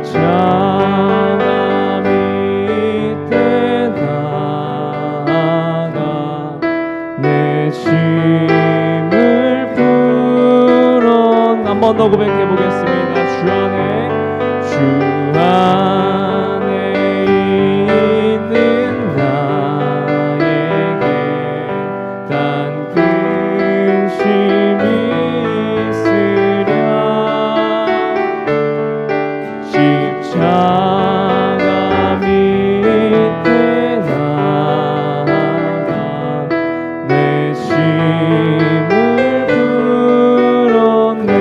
십자가 밑에 나아가 내 짐을 풀어. 한 번 더 고백해 보겠습니다. 주 안에 있는 나에게 단 근심이 있으랴. 십자가 밑에 나아가 내 짐을 풀었네.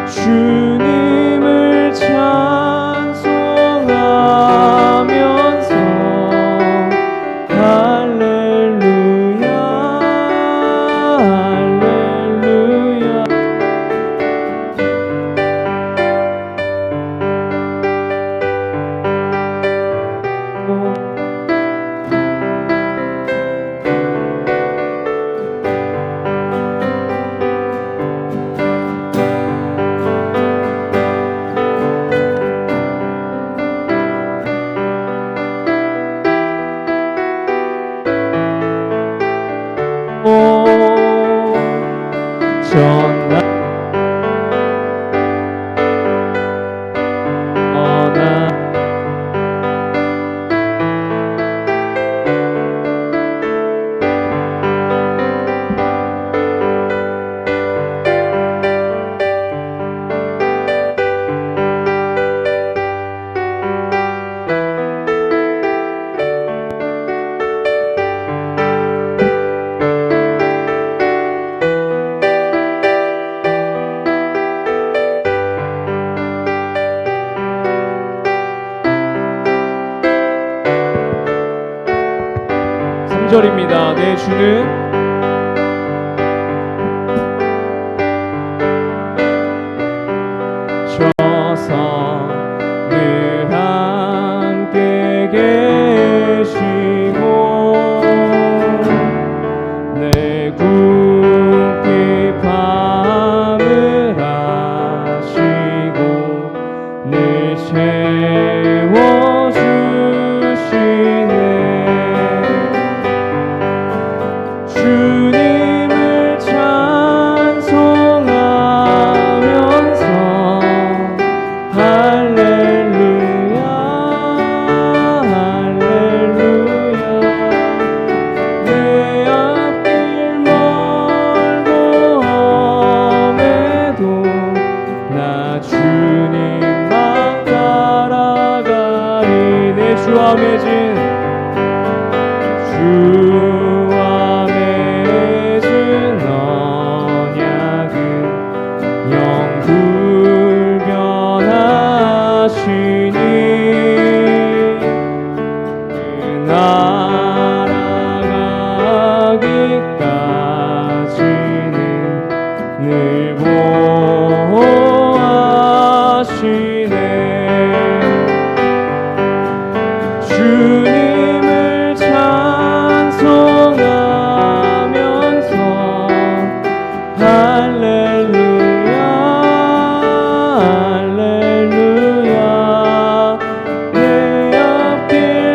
주님을 찬송하면서 할렐루야 할렐루야. 전날 절입니다. 내 주는 저서 늘 함께 계시고 내 굶기 밤을 아시고 늘 채워주시네. 주님을 찬송하면서 할렐루야 할렐루야. 내 앞길 멀고 험해도 나 주님만 따라가리. 내 주와 맺은 늘 보호하시네. 주님을 찬송하면서 할렐루야 할렐루야. 내 앞길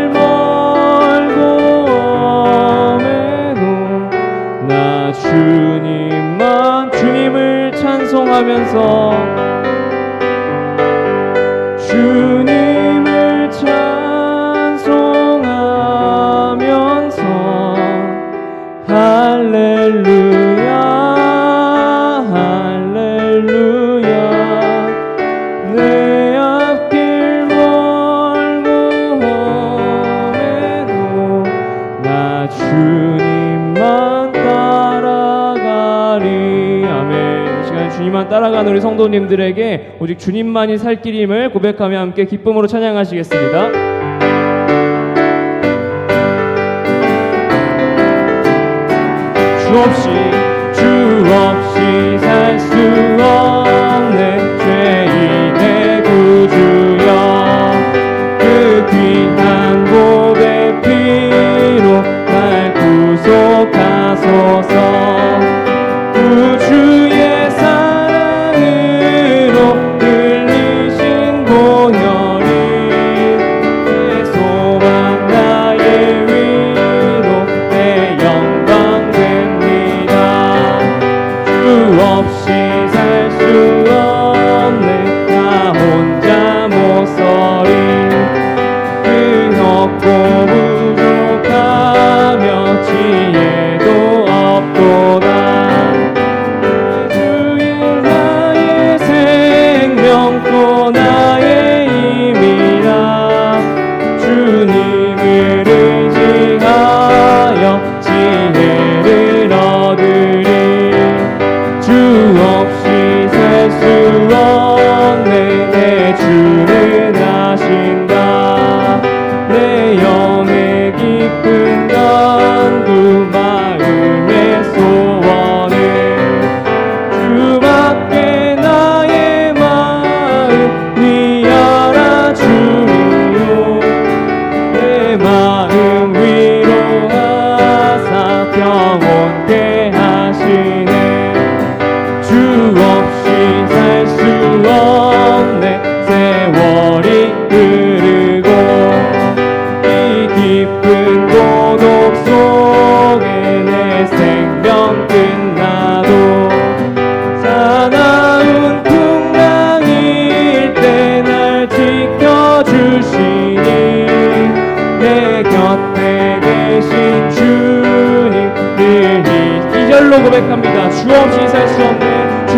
멀고 험해도 나 주님을 찬송하면서 주님을 찬송하면서 할렐루야 할렐루야. 내 앞길 멀고 험해도 나 주님만 따라가리. 아멘. 이 시간 주님만 따라가는 우리 성도님들에게 오직 주님만이 살 길임을 고백하며 함께 기쁨으로 찬양하시겠습니다. 주 없이 살 수 없는 죄인의 구주여, 그 귀한 보배 피로 날 구속하소서. 구주의 사랑으로 또 나의 힘이라 주님을 의지하여 지혜를 얻으리 주 없이 살 수 없네 내 주는 아신다 내 영의 깊은 간구 마음의 소원을 주밖에 나의 마음 위하라 주리요 내 마음 위로하사 평온케 하시네 주 없이 살 수 없네 세월이 흐르고 이 깊은 고독 속에 내 생명 끝나도 사나운 풍랑일 때 날 지켜주시니 내 곁에 계신 주님 늘 2절로 고백합니다. 주 없이 살 수 없네 주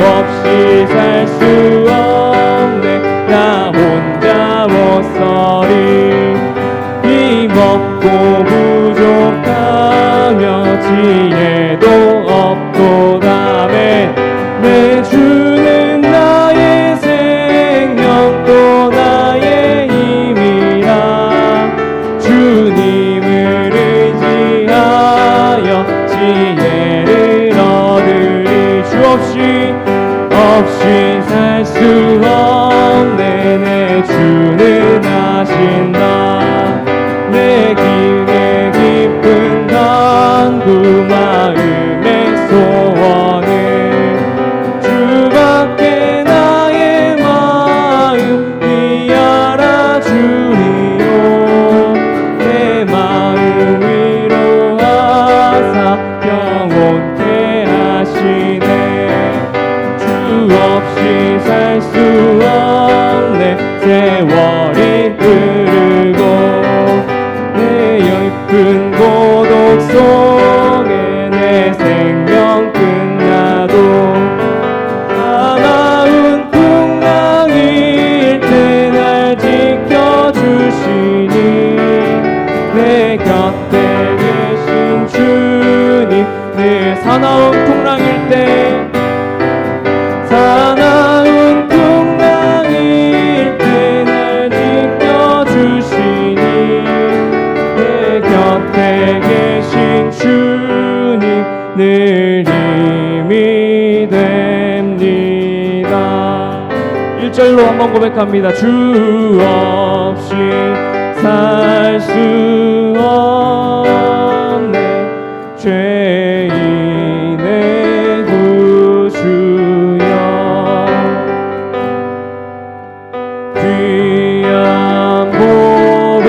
없이 살 수 없네 나 혼자 못서리 힘없고 부족하며 지혜도 없도다매 내 주는 나의 생명 또 나의 힘이라 주님을 의지하여 지혜를 얻으리 주 없이 살 수 없네 내 주는 아신다 내 길에 깊은 간구 마음의 소원을 주밖에 나의 마음 위하라 주리요 내 마음 위로하사 평온케 하시네 주 없이 살 수 없네 세월이 흐르고 내 깊은 고독 속에 내 생명 끝나도 사나운 풍랑일 때 날 지켜주시니 내 곁에 계신 주님 늘 사나운 풍랑일 때 날 지켜주시니 내 곁에 계신 주님 늘 힘이 됩니다. 1절로 한번 고백합니다. 주 없이 살 수 없네 죄인의 구주여 귀한 보배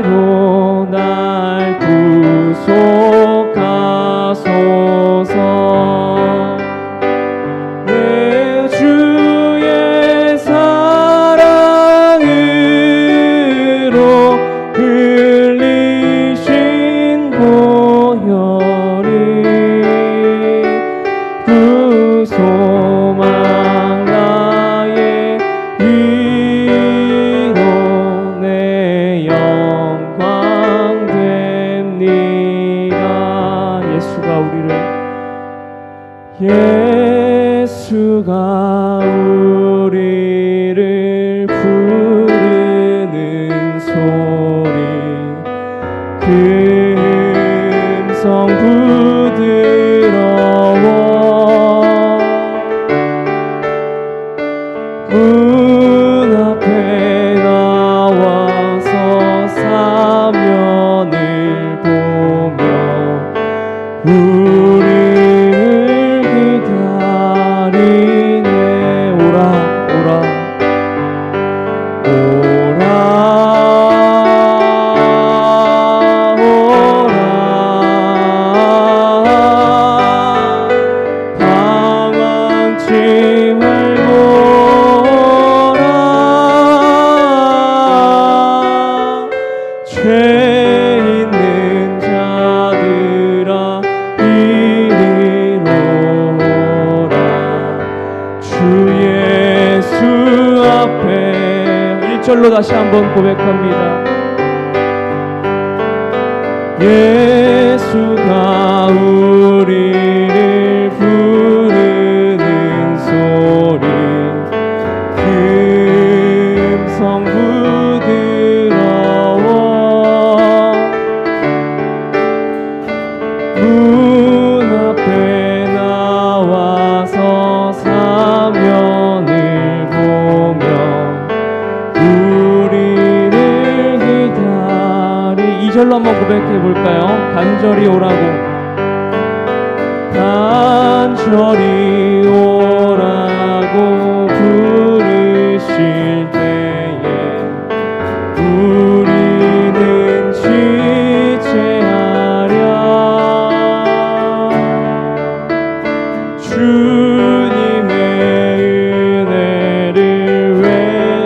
피로 날 구속하소서 내 주의 사랑으로 흘리신 보혈이 그 소망 나의 위로 내 영광 됩니다. 예수가 우리를 부르는 소리 그 음성 부드러워 문 앞에 나와서 사면을 보며 우리를 기다리네 1절로 다시 한번 고백합니다. 예수가 우리를 부르는 소리 금성 부드러워 문 앞에 나와서 사면을 보며 우리를 기다리 2절로 한번 고백해 볼까요? 간절히 오라고 간절히 오라고 부르실 때에 우리는 지체하랴 주님의 은혜를 왜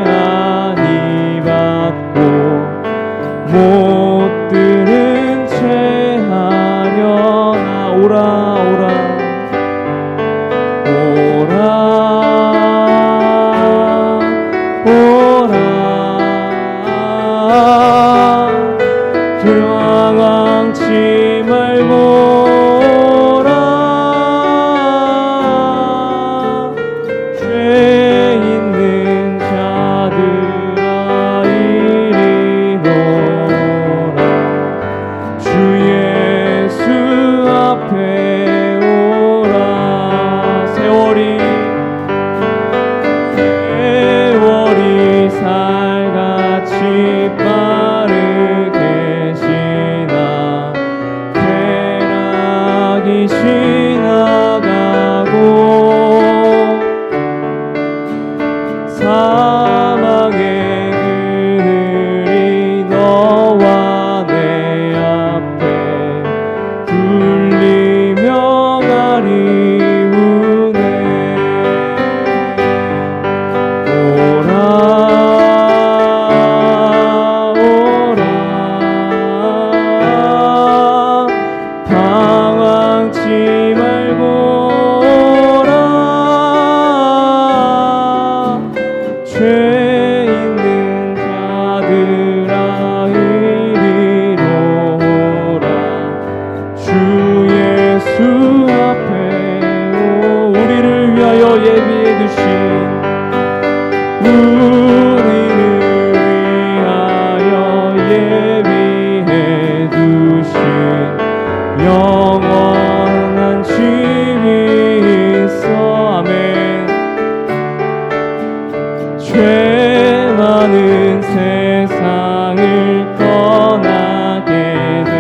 아니 받고 못 들은 채 하려나 오라 오라 오라 오라 도망치 말고 오라 죄 있는 자들아 이리 오라 주 예수 앞에 오라 세월이 살같이 빠르게 지나 쾌락이 지나가고 사망의 그늘이 너와 내 앞에 둘리며 가리우네 오라 오라 당황치 말고 오라 죄 있는 자들아 이리로 오라 주 예수 앞에 우리를 위하여 예비해 두신 우리를 위하여 예비해 두신 영원한 집이 있어 아멘 죄 많은 세상을 떠나게 될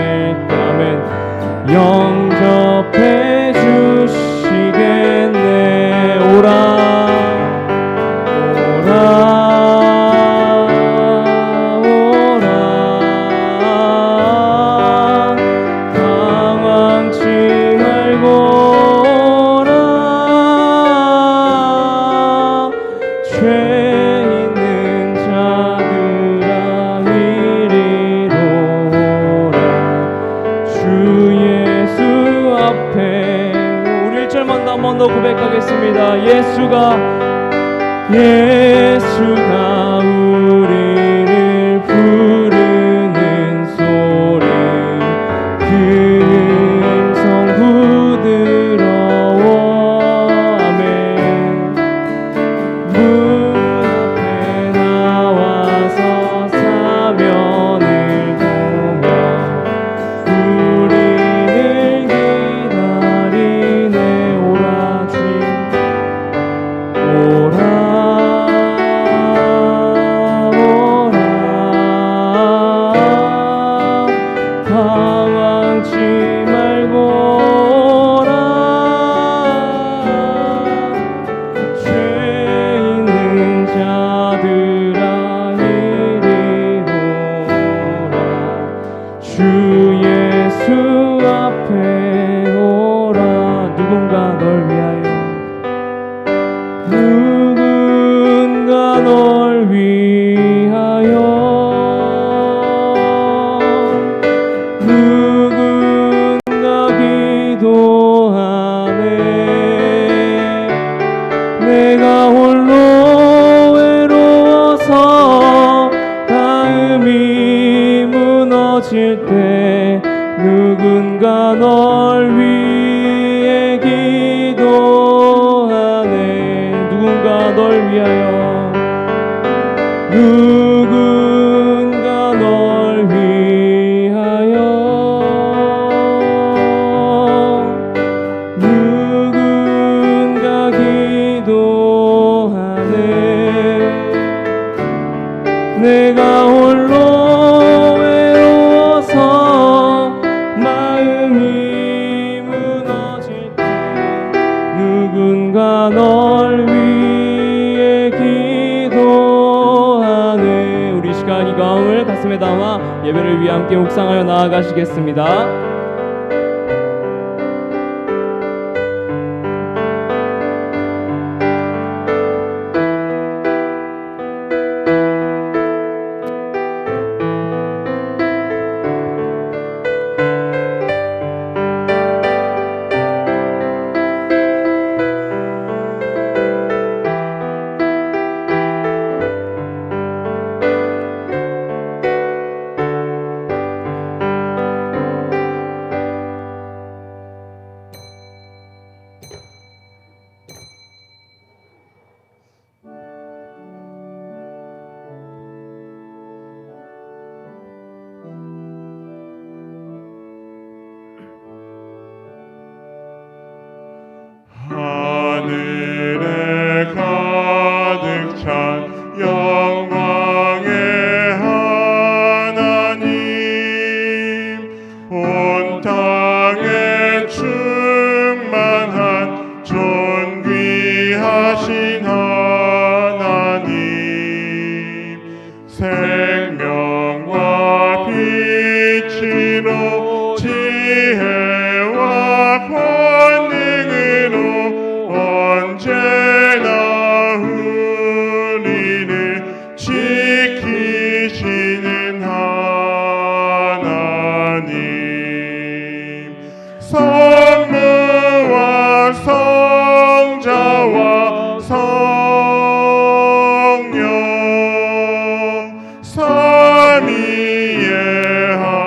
때면 영접해 주시겠네 오라 오라 오라 당황치 말고 오라 죄 있는 자들아 이리로 오라 주 예수 앞에 우리 1절만 한 번 더 고백하겠습니다. 예수가 우리를 부르는 소리 금성 부드러워 아멘 문 앞에 나와서 사면을 보며 우리를 기다리네 오라 주님 오라 당황치 말고 오라 죄 있는 자들아 이리로 오라 주 예수 앞에 오라 누군가 널 위하여 누군가 널 위하여 누군가 기도하네 내가 홀로 외로워서 예배를 위해 함께 묵상하여 나아가시겠습니다. 하늘에 가득 찬 영광의 하나님, 온 땅에 충만한 존귀하신 하나님, 생명과 빛으로 지혜와 권능으로 언제나 우리를 지키시는 하나님, 성부와 성자와 성령 삼위의 하나님,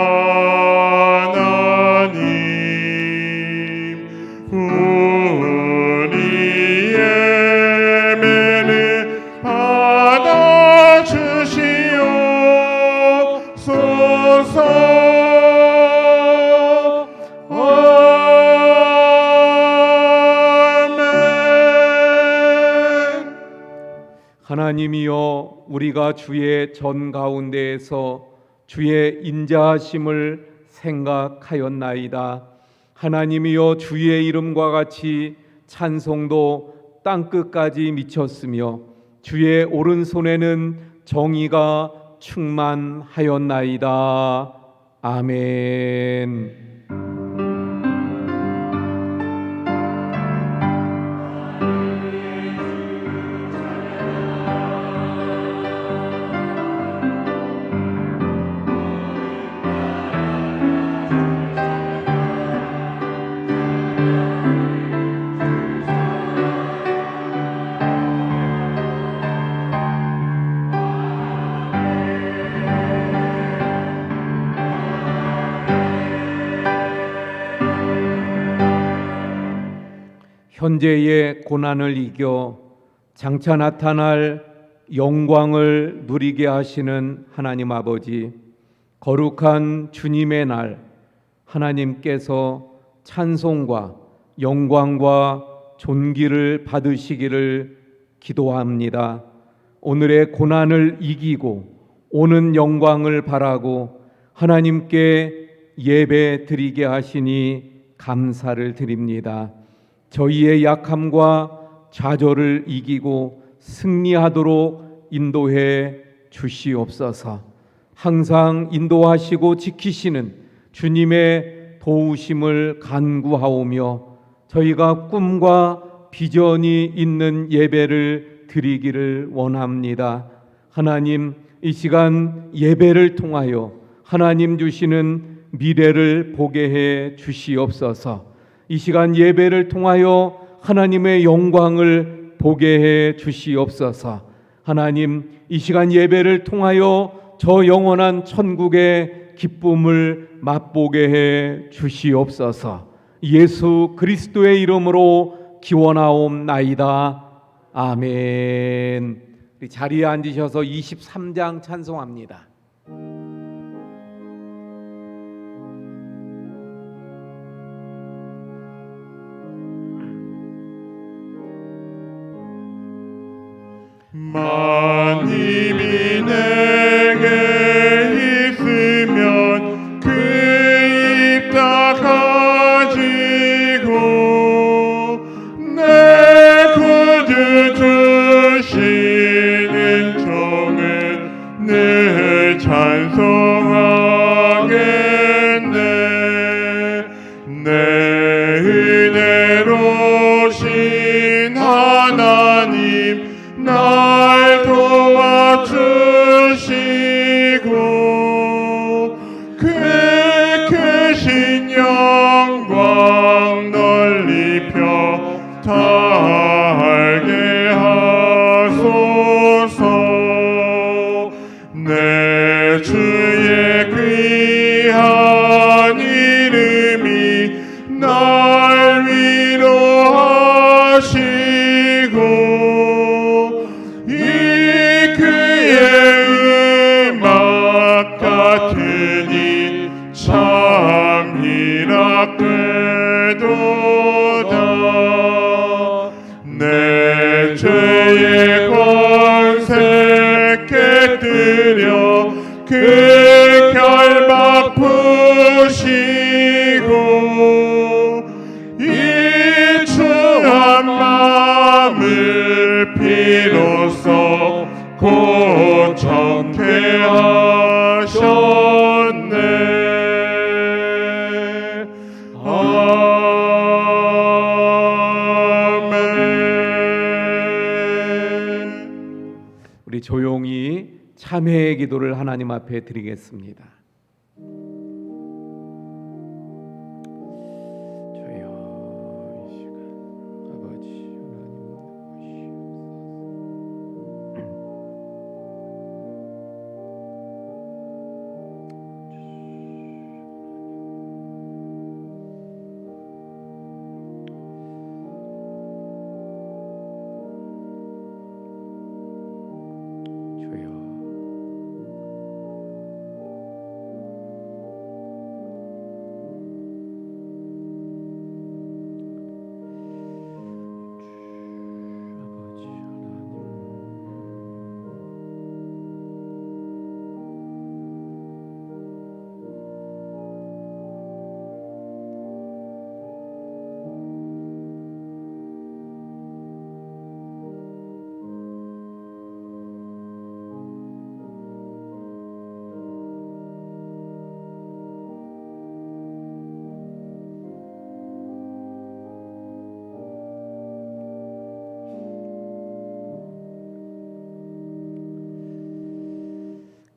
우리 예배를 받아주시옵소서. 아멘. 하나님이여, 우리가 주의 전 가운데에서 주의 인자하심을 생각하였나이다. 하나님이여, 주의 이름과 같이 찬송도 땅끝까지 미쳤으며 주의 오른손에는 정의가 충만하였나이다. 아멘. 현재의 고난을 이겨 장차 나타날 영광을 누리게 하시는 하나님 아버지, 거룩한 주님의 날 하나님께서 찬송과 영광과 존귀를 받으시기를 기도합니다. 오늘의 고난을 이기고 오는 영광을 바라고 하나님께 예배 드리게 하시니 감사를 드립니다. 저희의 약함과 좌절을 이기고 승리하도록 인도해 주시옵소서. 항상 인도하시고 지키시는 주님의 도우심을 간구하오며 저희가 꿈과 비전이 있는 예배를 드리기를 원합니다. 하나님, 이 시간 예배를 통하여 하나님 주시는 미래를 보게 해 주시옵소서. 이 시간 예배를 통하여 하나님의 영광을 보게 해 주시옵소서. 하나님, 이 시간 예배를 통하여 저 영원한 천국의 기쁨을 맛보게 해 주시옵소서. 예수 그리스도의 이름으로 기원하옵나이다. 아멘. 우리 자리에 앉으셔서 23장 찬송합니다. 만님이 내게 있으면 그 입 다 가지고 내 구주 주시는 종은 늘 찬송하 날 도와주시고 그 크신 영광 널리 펴달게 하소서. 내 주의 귀한 이름이 날 위로하시고 이 그의 음악 같으니 참 희락되도다. 내 죄의 권세 깨뜨려 그 결박 푸시고 이 추한 마음을 비로소 고청케 하셨네. 아멘. 우리 조용히 참회의 기도를 하나님 앞에 드리겠습니다. 주여, 이 시간 아버지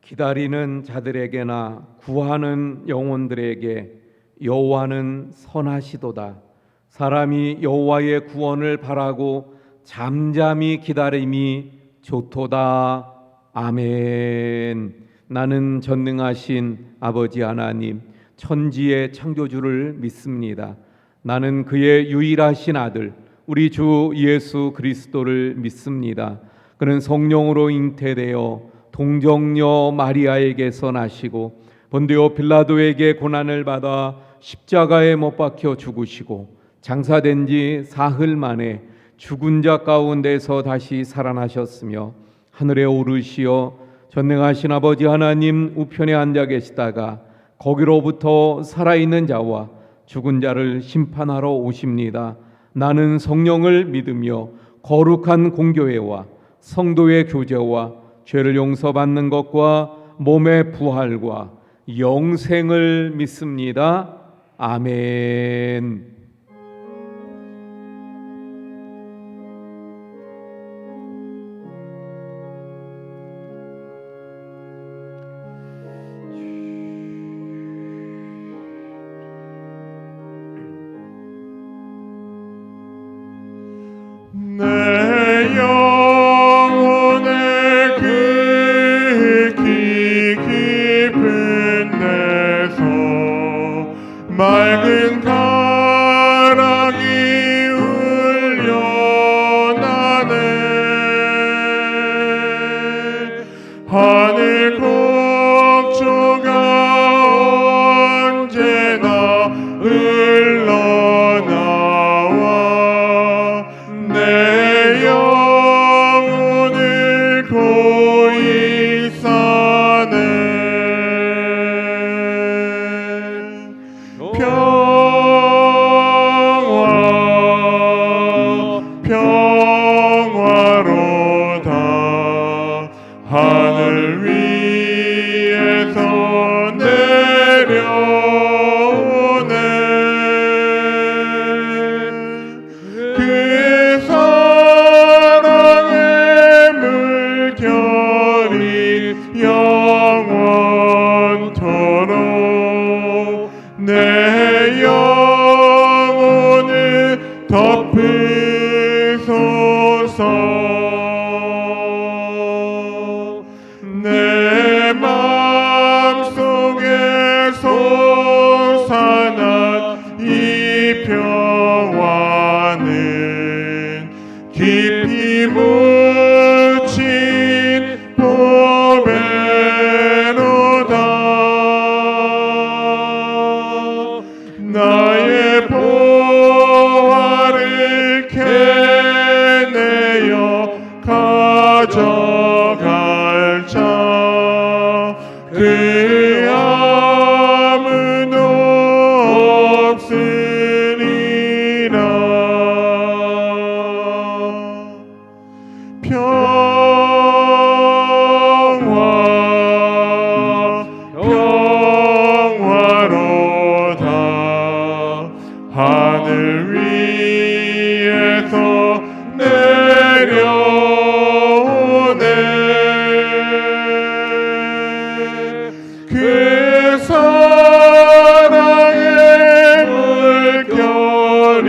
기다리는 자들에게나 구하는 영혼들에게 여호와는 선하시도다. 사람이 여호와의 구원을 바라고 잠잠히 기다림이 좋도다. 아멘. 나는 전능하신 아버지 하나님, 천지의 창조주를 믿습니다. 나는 그의 유일하신 아들 우리 주 예수 그리스도를 믿습니다. 그는 성령으로 잉태되어 동정녀 마리아에게서 나시고 본디오 빌라도에게 고난을 받아 십자가에 못 박혀 죽으시고 장사된 지 사흘 만에 죽은 자 가운데서 다시 살아나셨으며 하늘에 오르시어 전능하신 아버지 하나님 우편에 앉아 계시다가 거기로부터 살아있는 자와 죽은 자를 심판하러 오십니다. 나는 성령을 믿으며 거룩한 공교회와 성도의 교제와 죄를 용서받는 것과 몸의 부활과 영생을 믿습니다. 아멘. 내 영혼의 극히 깊은 데서 맑은 내 마음속에 솟아난 이 평화는 깊이 묻힌 보배로다. 나의 보화를 캐내어 가져갈 자 그 아무도 없으리라. 평화로다. 하늘 위에서 내려오네. 그 사랑의 물결이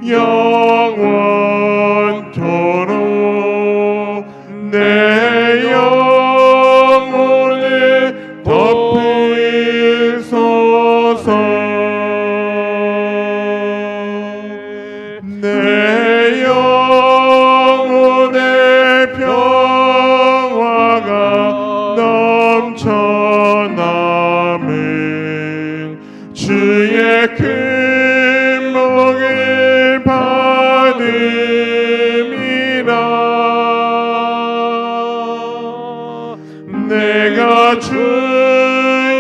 영원토록 내 영혼을 덮으소서. 내 영혼의 평화가 넘쳐남은 주의 큰 복을 받음이라. 내가 주야로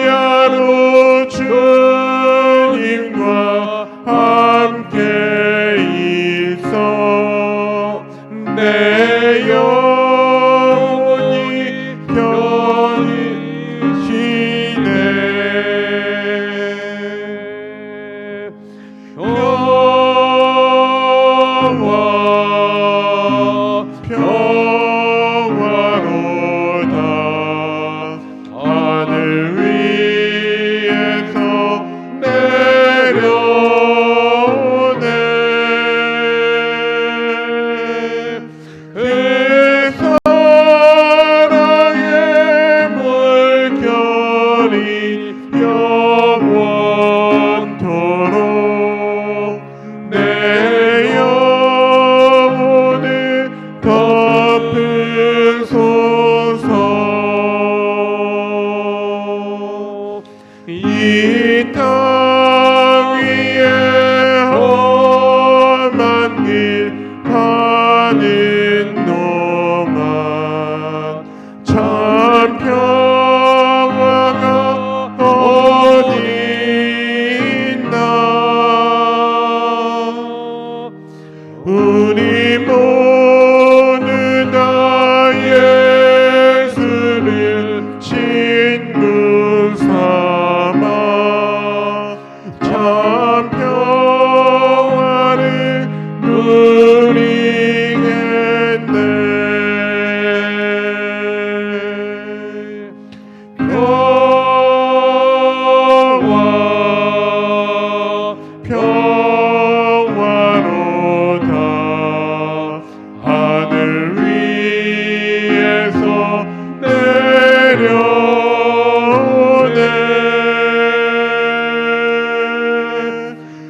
주님과 함께 있어 내 영혼이 편히시네. 평화로다. 하늘 위에서 내려오네. 그 사랑의 물결이 영원토록 내 영혼을 덮으소서. 이 땅 위에 험한 길 가는 동안 참 평화가 어디 있나. 우리 모두 다 예수를 친구 삼아 참 평화를 누리겠네. 평화로다. 하늘 위에서 내려오네.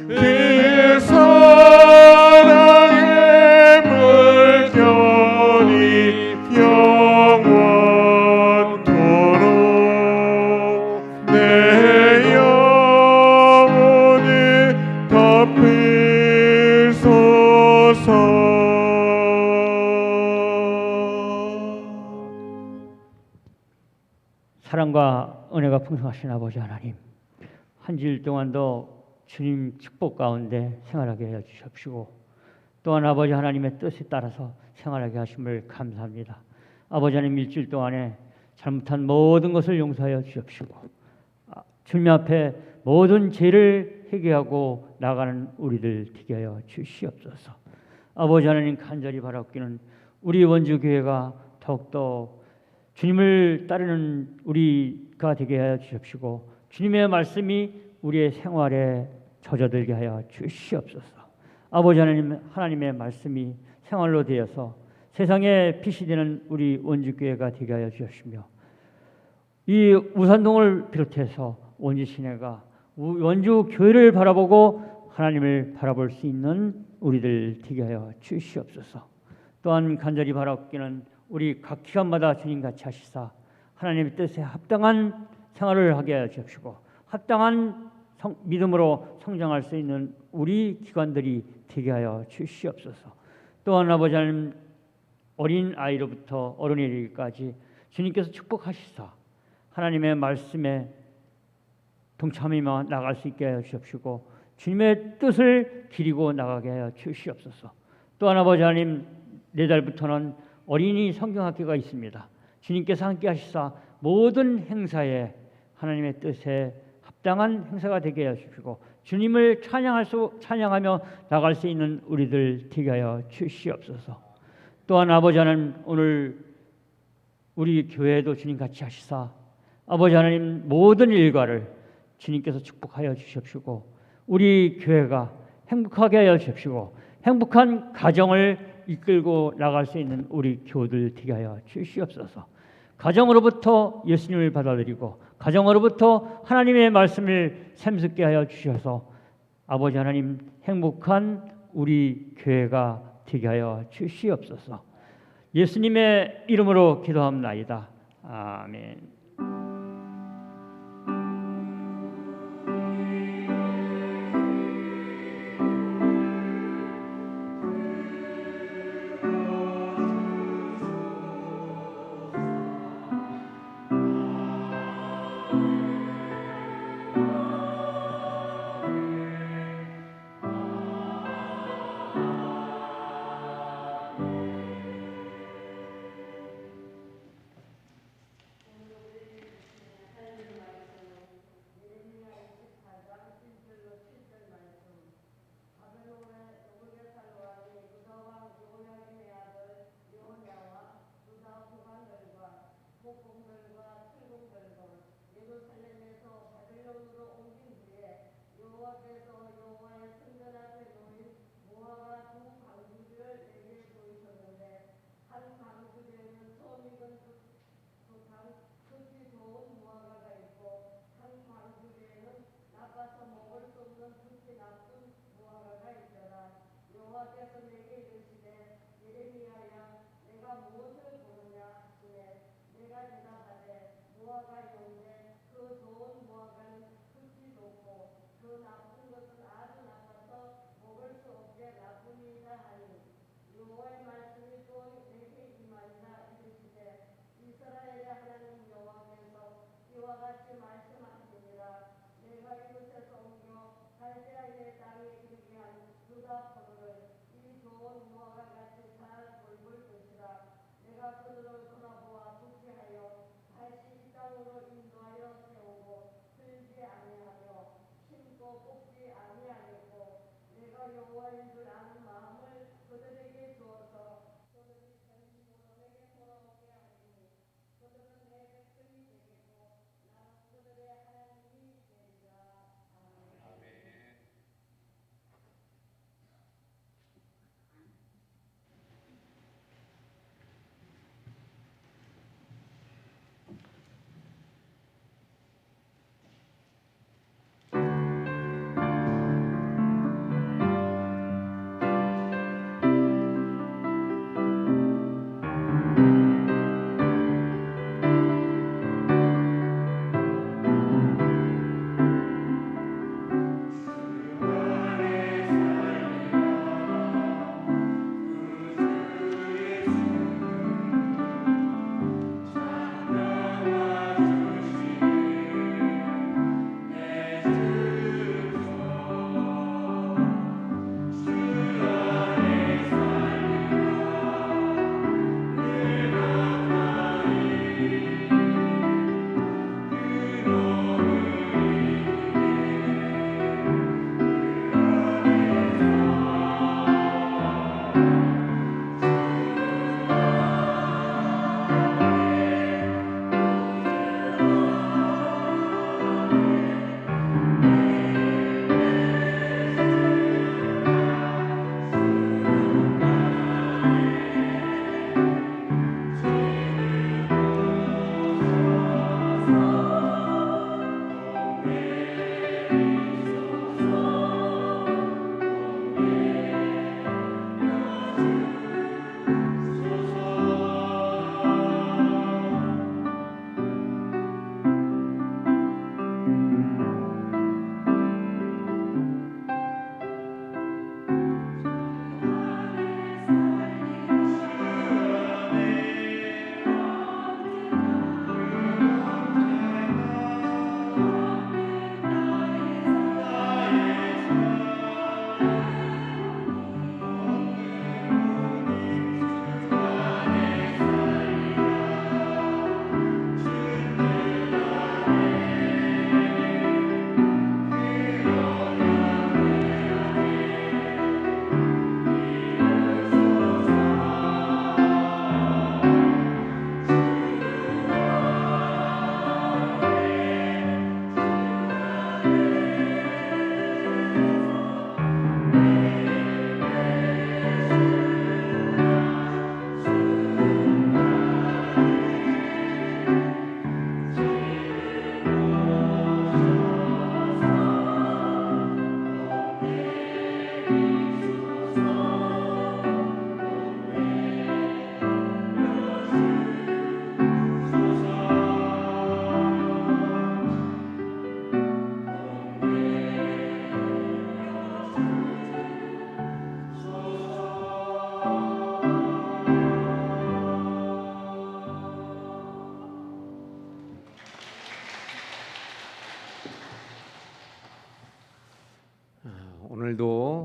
그 사랑의 물결이 영원토록 내 영혼을 덮으소서. 사랑과 은혜가 풍성하신 아버지 하나님, 한 주일 동안도 주님 축복 가운데 생활하게 해 주십시고 또한 아버지 하나님의 뜻에 따라서 생활하게 하심을 감사합니다. 아버지 하나님, 일주일 동안에 잘못한 모든 것을 용서하여 주십시고 주님 앞에 모든 죄를 회개하고 나가는 우리들 되게 하여 주시옵소서. 아버지 하나님, 간절히 바라옵기는 우리 원주교회가 더욱더 주님을 따르는 우리가 되게 하여 주십시고 주님의 말씀이 우리의 생활에 젖어들게 하여 주시옵소서. 아버지 하나님, 하나님의 말씀이 생활로 되어서 세상에 빛이 되는 우리 원주교회가 되게 하여 주시며 이 우산동을 비롯해서 원주 시내가 원주 교회를 바라보고 하나님을 바라볼 수 있는 우리들 되게 하여 주시옵소서. 또한 간절히 바라옵기는 우리 각 기관마다 주님 같이 하시사 하나님의 뜻에 합당한 생활을 하게 하여 주시고 합당한 믿음으로 성장할 수 있는 우리 기관들이 되게 하여 주시옵소서. 또한 아버지 하나님 어린 아이로부터 어른이 이르기까지 주님께서 축복하시사 하나님의 말씀에 동참하며 나갈 수 있게 하여 주시옵시고 주님의 뜻을 기리고 나가게 하여 주시옵소서. 또한 아버지 하나님 내달부터는 어린이 성경학교가 있습니다. 주님께서 함께 하시사 모든 행사에 하나님의 뜻에 합당한 행사가 되게 하여 주시고 주님을 찬양하며 나갈 수 있는 우리들 되게 하여 주시옵소서. 또한 아버지 하나님 오늘 우리 교회도 주님 같이 하시사 아버지 하나님 모든 일과를 주님께서 축복하여 주시옵시고 우리 교회가 행복하게 하여 주시옵시고 행복한 가정을 이끌고 나갈 수 있는 우리 교우들 되게 하여 주시옵소서. 가정으로부터 예수님을 받아들이고 가정으로부터 하나님의 말씀을 샘솟게 하여 주셔서 아버지 하나님 행복한 우리 교회가 되게 하여 주시옵소서. 예수님의 이름으로 기도합나이다. 아멘.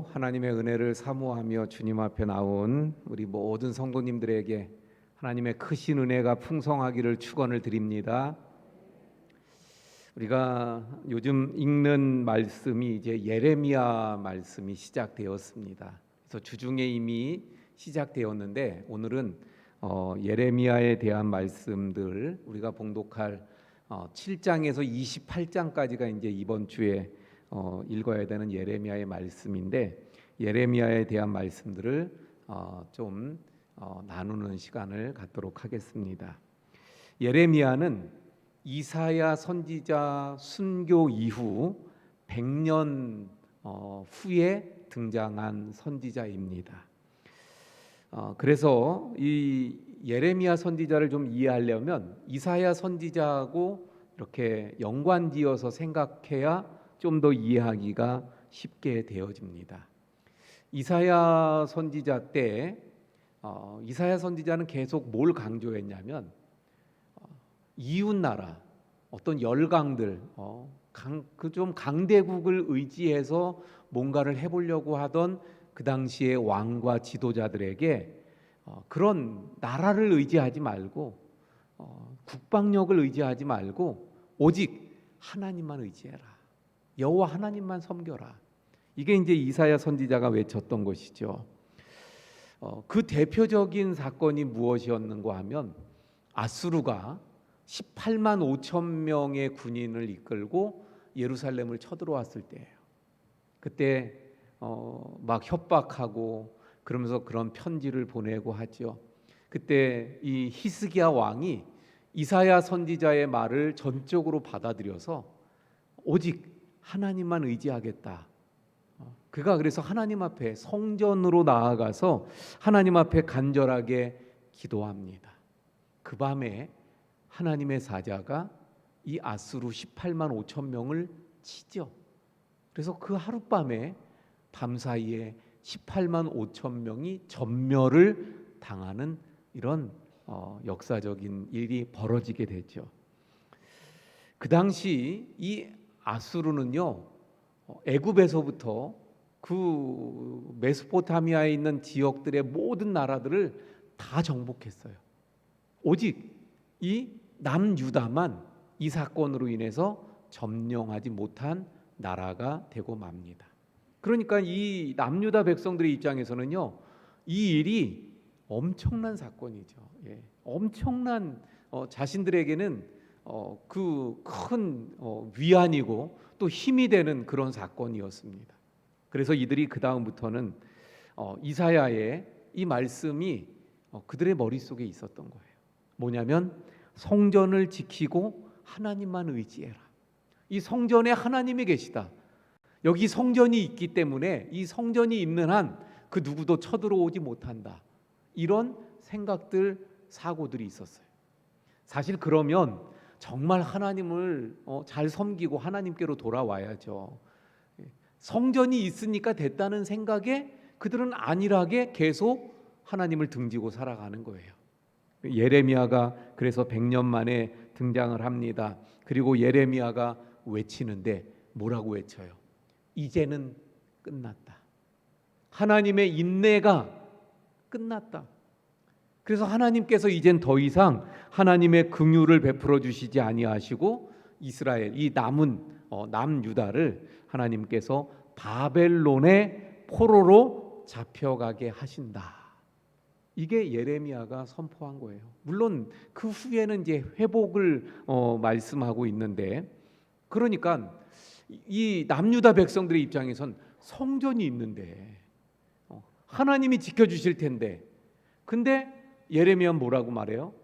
기도로 하나님의 은혜를 사모하며 주님 앞에 나온 우리 모든 성도님들에게 하나님의 크신 은혜가 풍성하기를 축원을 드립니다. 우리가 요즘 읽는 말씀이 이제 예레미야 말씀이 시작되었습니다. 그래서 주중에 이미 시작되었는데 오늘은 예레미야에 대한 말씀들 우리가 봉독할 7장에서 28장까지가 이제 이번 주에 읽어야 되는 예레미야의 말씀인데 예레미야에 대한 말씀들을 좀 나누는 시간을 갖도록 하겠습니다. 예레미야는 이사야 선지자 순교 이후 100년 후에 등장한 선지자입니다. 그래서 이 예레미야 선지자를 좀 이해하려면 이사야 선지자하고 이렇게 연관지어서 생각해야 좀 더 이해하기가 쉽게 되어집니다. 이사야 선지자 때 이사야 선지자는 계속 뭘 강조했냐면 이웃 나라 어떤 열강들 그 좀 강대국을 의지해서 뭔가를 해보려고 하던 그 당시의 왕과 지도자들에게 그런 나라를 의지하지 말고 국방력을 의지하지 말고 오직 하나님만 의지해라. 여호와 하나님만 섬겨라. 이게 이제 이사야 선지자가 외쳤던 것이죠. 그 대표적인 사건이 무엇이었는가 하면 아수르가 18만 5천 명의 군인을 이끌고 예루살렘을 쳐들어왔을 때예요. 그때 막 협박하고 그러면서 그런 편지를 보내고 하죠. 그때 이 히스기야 왕이 이사야 선지자의 말을 전적으로 받아들여서 오직 하나님만 의지하겠다. 그가 그래서 하나님 앞에 성전으로 나아가서 하나님 앞에 간절하게 기도합니다. 그 밤에 하나님의 사자가 이 아수르 18만 5천 명을 치죠. 그래서 그 하룻밤에 밤사이에 18만 5천 명이 전멸을 당하는 이런 역사적인 일이 벌어지게 되죠. 그 당시 이 아수르는요 애굽에서부터 그 메소포타미아에 있는 지역들의 모든 나라들을 다 정복했어요. 오직 이 남유다만 이 사건으로 인해서 점령하지 못한 나라가 되고 맙니다. 그러니까 이 남유다 백성들의 입장에서는요 이 일이 엄청난 사건이죠. 엄청난 자신들에게는 그 큰 위안이고 또 힘이 되는 그런 사건이었습니다. 그래서 이들이 그 다음부터는 이사야의 이 말씀이 그들의 머릿속에 있었던 거예요. 뭐냐면 성전을 지키고 하나님만 의지해라. 이 성전에 하나님이 계시다. 여기 성전이 있기 때문에 이 성전이 있는 한 그 누구도 쳐들어오지 못한다. 이런 생각들, 사고들이 있었어요. 사실 그러면 정말 하나님을 잘 섬기고 하나님께로 돌아와야죠. 성전이 있으니까 됐다는 생각에 그들은 안일하게 계속 하나님을 등지고 살아가는 거예요. 예레미야가 그래서 100년 만에 등장을 합니다. 그리고 예레미야가 외치는데 뭐라고 외쳐요? 이제는 끝났다. 하나님의 인내가 끝났다. 그래서 하나님께서 이젠 더 이상 하나님의 긍휼을 베풀어 주시지 아니하시고 이스라엘 이 남은 남유다를 하나님께서 바벨론의 포로로 잡혀가게 하신다. 이게 예레미야가 선포한 거예요. 물론 그 후에는 이제 회복을 말씀하고 있는데 그러니까 이 남유다 백성들의 입장에선 성전이 있는데 하나님이 지켜주실 텐데 근데 예레미야는 뭐라고 말해요?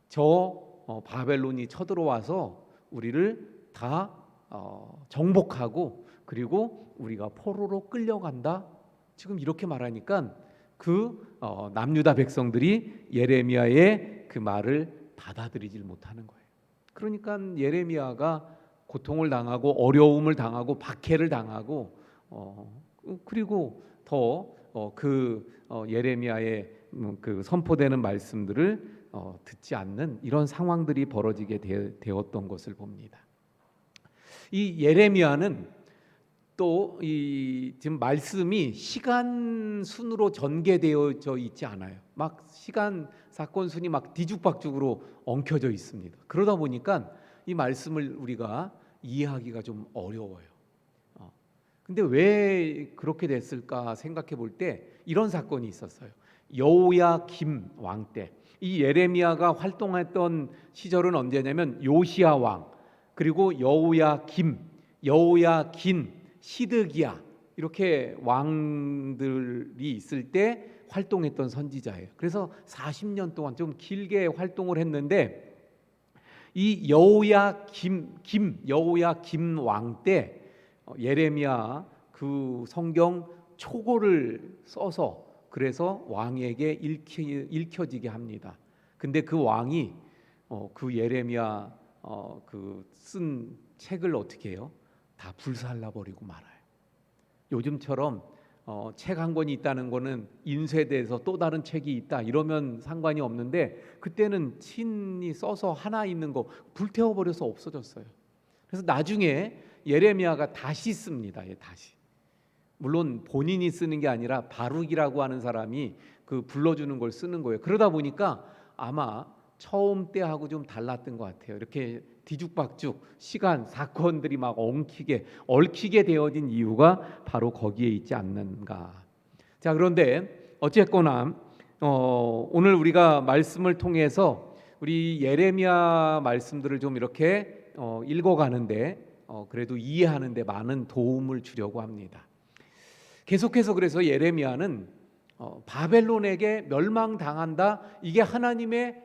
저 바벨론이 쳐들어와서 우리를 다 정복하고 그리고 우리가 포로로 끌려간다. 지금 이렇게 말하니까 그 남유다 백성들이 예레미야의 그 말을 받아들이질 못하는 거예요. 그러니까 예레미야가 고통을 당하고 어려움을 당하고 박해를 당하고 그리고 더 예레미야의 그 선포되는 말씀들을 듣지 않는 이런 상황들이 벌어지게 되었던 것을 봅니다. 이 예레미야는 또 이 지금 말씀이 시간 순으로 전개되어져 있지 않아요. 막 시간 사건 순이 막 뒤죽박죽으로 엉켜져 있습니다. 그러다 보니까 이 말씀을 우리가 이해하기가 좀 어려워요. 근데 왜 그렇게 됐을까 생각해 볼 때 이런 사건이 있었어요. 여호야김 왕 때, 이 예레미야가 활동했던 시절은 언제냐면 요시야 왕, 그리고 여호야김, 여호야긴, 시드기야, 이렇게 왕들이 있을 때 활동했던 선지자예요. 그래서 40년 동안 좀 길게 활동을 했는데, 이 여호야김 왕 때 예레미야 그 성경 초고를 써서 그래서 왕에게 읽혀지게 합니다. 근데 그 왕이 그 예레미야 그 쓴 책을 어떻게 해요? 다 불살라 버리고 말아요. 요즘처럼 책 한 권이 있다는 거는 인쇄돼서 또 다른 책이 있다 이러면 상관이 없는데, 그때는 친히 써서 하나 있는 거 불태워 버려서 없어졌어요. 그래서 나중에 예레미야가 다시 씁니다. 다시. 물론 본인이 쓰는 게 아니라 바룩이라고 하는 사람이 그 불러주는 걸 쓰는 거예요. 그러다 보니까 아마 처음 때하고 좀 달랐던 것 같아요. 이렇게 뒤죽박죽 시간 사건들이 막 얽히게 되어진 이유가 바로 거기에 있지 않는가. 자, 그런데 어쨌거나 오늘 우리가 말씀을 통해서 우리 예레미야 말씀들을 좀 이렇게 읽어가는데 그래도 이해하는데 많은 도움을 주려고 합니다. 계속해서 그래서 예레미야는 바벨론에게 멸망당한다, 이게 하나님의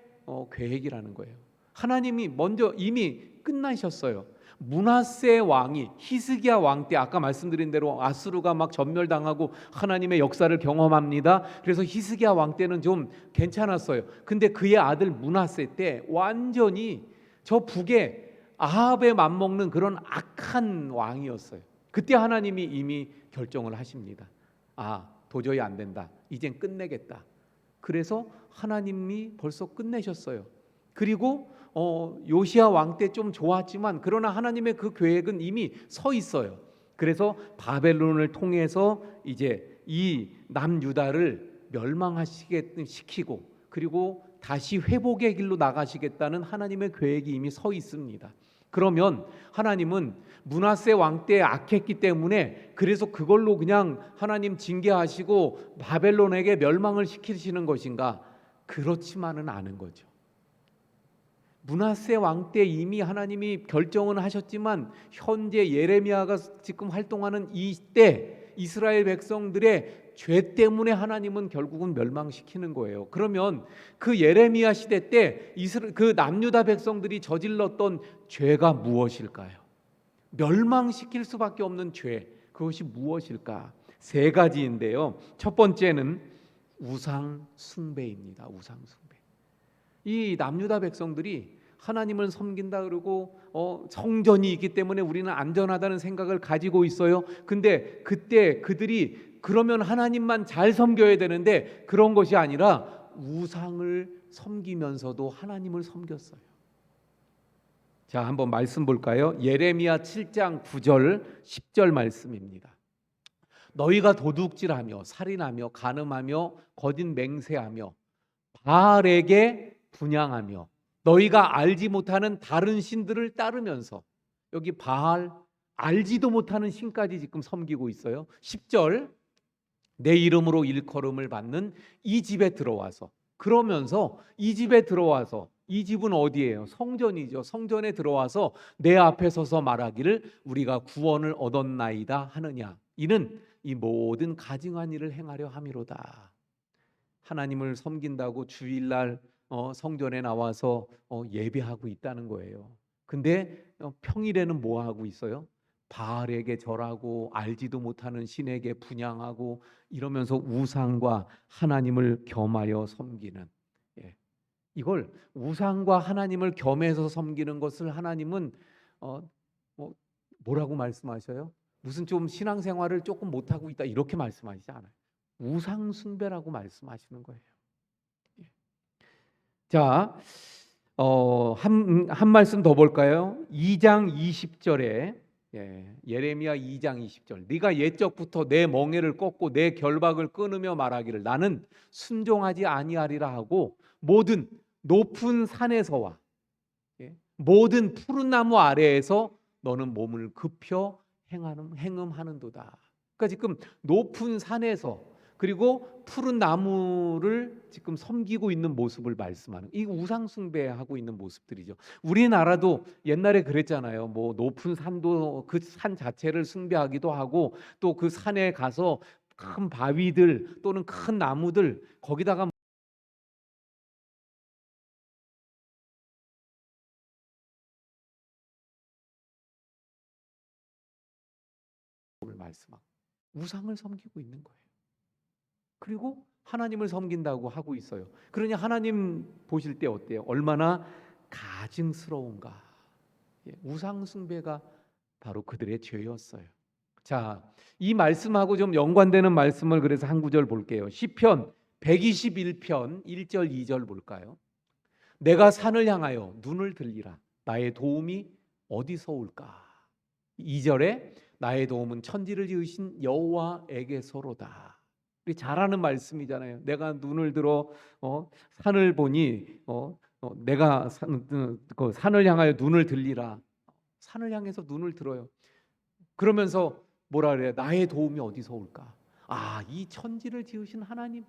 계획이라는 거예요. 하나님이 먼저 이미 끝나셨어요. 므낫세 왕이 히스기야 왕 때 아까 말씀드린 대로 아수르가 막 전멸당하고 하나님의 역사를 경험합니다. 그래서 히스기야 왕 때는 좀 괜찮았어요. 근데 그의 아들 므낫세 때 완전히 저 북에 아합에 맞먹는 그런 악한 왕이었어요. 그때 하나님이 이미 결정을 하십니다. 도저히 안 된다, 이젠 끝내겠다. 그래서 하나님이 벌써 끝내셨어요. 그리고 요시야 왕 때 좀 좋았지만 그러나 하나님의 그 계획은 이미 서 있어요. 그래서 바벨론을 통해서 이제 이 남유다를 멸망시키고 그리고 다시 회복의 길로 나가시겠다는 하나님의 계획이 이미 서 있습니다. 그러면 하나님은 므낫세 왕 때 악했기 때문에 그래서 그걸로 그냥 하나님 징계하시고 바벨론에게 멸망을 시키시는 것인가? 그렇지만은 않은 거죠. 므낫세 왕 때 이미 하나님이 결정은 하셨지만 현재 예레미야가 지금 활동하는 이때 이스라엘 백성들의 죄 때문에 하나님은 결국은 멸망시키는 거예요. 그러면 그 예레미야 시대 때 그 남유다 백성들이 저질렀던 죄가 무엇일까요? 멸망시킬 수밖에 없는 죄, 그것이 무엇일까? 세 가지인데요. 첫 번째는 우상 숭배입니다. 우상 숭배. 이 남유다 백성들이 하나님을 섬긴다 그러고 성전이 있기 때문에 우리는 안전하다는 생각을 가지고 있어요. 근데 그때 그들이 그러면 하나님만 잘 섬겨야 되는데 그런 것이 아니라 우상을 섬기면서도 하나님을 섬겼어요. 자, 한번 말씀 볼까요? 예레미야 7장 9절 10절 말씀입니다. 너희가 도둑질하며 살인하며 간음하며 거짓 맹세하며 바알에게 분향하며 너희가 알지 못하는 다른 신들을 따르면서, 여기 바알 알지도 못하는 신까지 지금 섬기고 있어요. 10절 내 이름으로 일컬음을 받는 이 집에 들어와서, 그러면서 이 집에 들어와서, 이 집은 어디예요? 성전이죠. 성전에 들어와서 내 앞에 서서 말하기를 우리가 구원을 얻었나이다 하느냐, 이는 이 모든 가증한 일을 행하려 함이로다. 하나님을 섬긴다고 주일날 성전에 나와서 예배하고 있다는 거예요. 근데 평일에는 뭐 하고 있어요? 바알에게 절하고 알지도 못하는 신에게 분향하고 이러면서 우상과 하나님을 겸하여 섬기는, 이걸 우상과 하나님을 겸해서 섬기는 것을 하나님은 뭐라고 말씀하셔요? 무슨 좀 신앙생활을 조금 못하고 있다 이렇게 말씀하시지 않아요. 우상 숭배라고 말씀하시는 거예요. 자, 한 말씀 더 볼까요? 2장 20절에 예레미야 2장 20절. 네가 옛적부터 내 멍에를 꺾고 내 결박을 끊으며 말하기를 나는 순종하지 아니하리라 하고 모든 높은 산에서와 모든 푸른 나무 아래에서 너는 몸을 굽혀 행음하는도다. 그러니까 지금 높은 산에서 그리고 푸른 나무를 지금 섬기고 있는 모습을 말씀하는, 이 우상 숭배하고 있는 모습들이죠. 우리나라도 옛날에 그랬잖아요. 뭐 높은 산도 그 산 자체를 숭배하기도 하고 또 그 산에 가서 큰 바위들 또는 큰 나무들 거기다가 말씀하고 우상을 섬기고 있는 거예요. 그리고 하나님을 섬긴다고 하고 있어요. 그러니 하나님 보실 때 어때요? 얼마나 가증스러운가. 우상 숭배가 바로 그들의 죄였어요. 자, 이 말씀하고 좀 연관되는 말씀을 그래서 한 구절 볼게요. 시편 121편 1절 2절 볼까요? 내가 산을 향하여 눈을 들리라. 나의 도움이 어디서 올까? 2절에 나의 도움은 천지를 지으신 여호와에게서로다. 우리 잘 아는 말씀이잖아요. 내가 눈을 들어 산을 보니 내가 산을 향하여 눈을 들리라. 산을 향해서 눈을 들어요. 그러면서 뭐라 그래요? 나의 도움이 어디서 올까? 아, 이 천지를 지으신 하나님,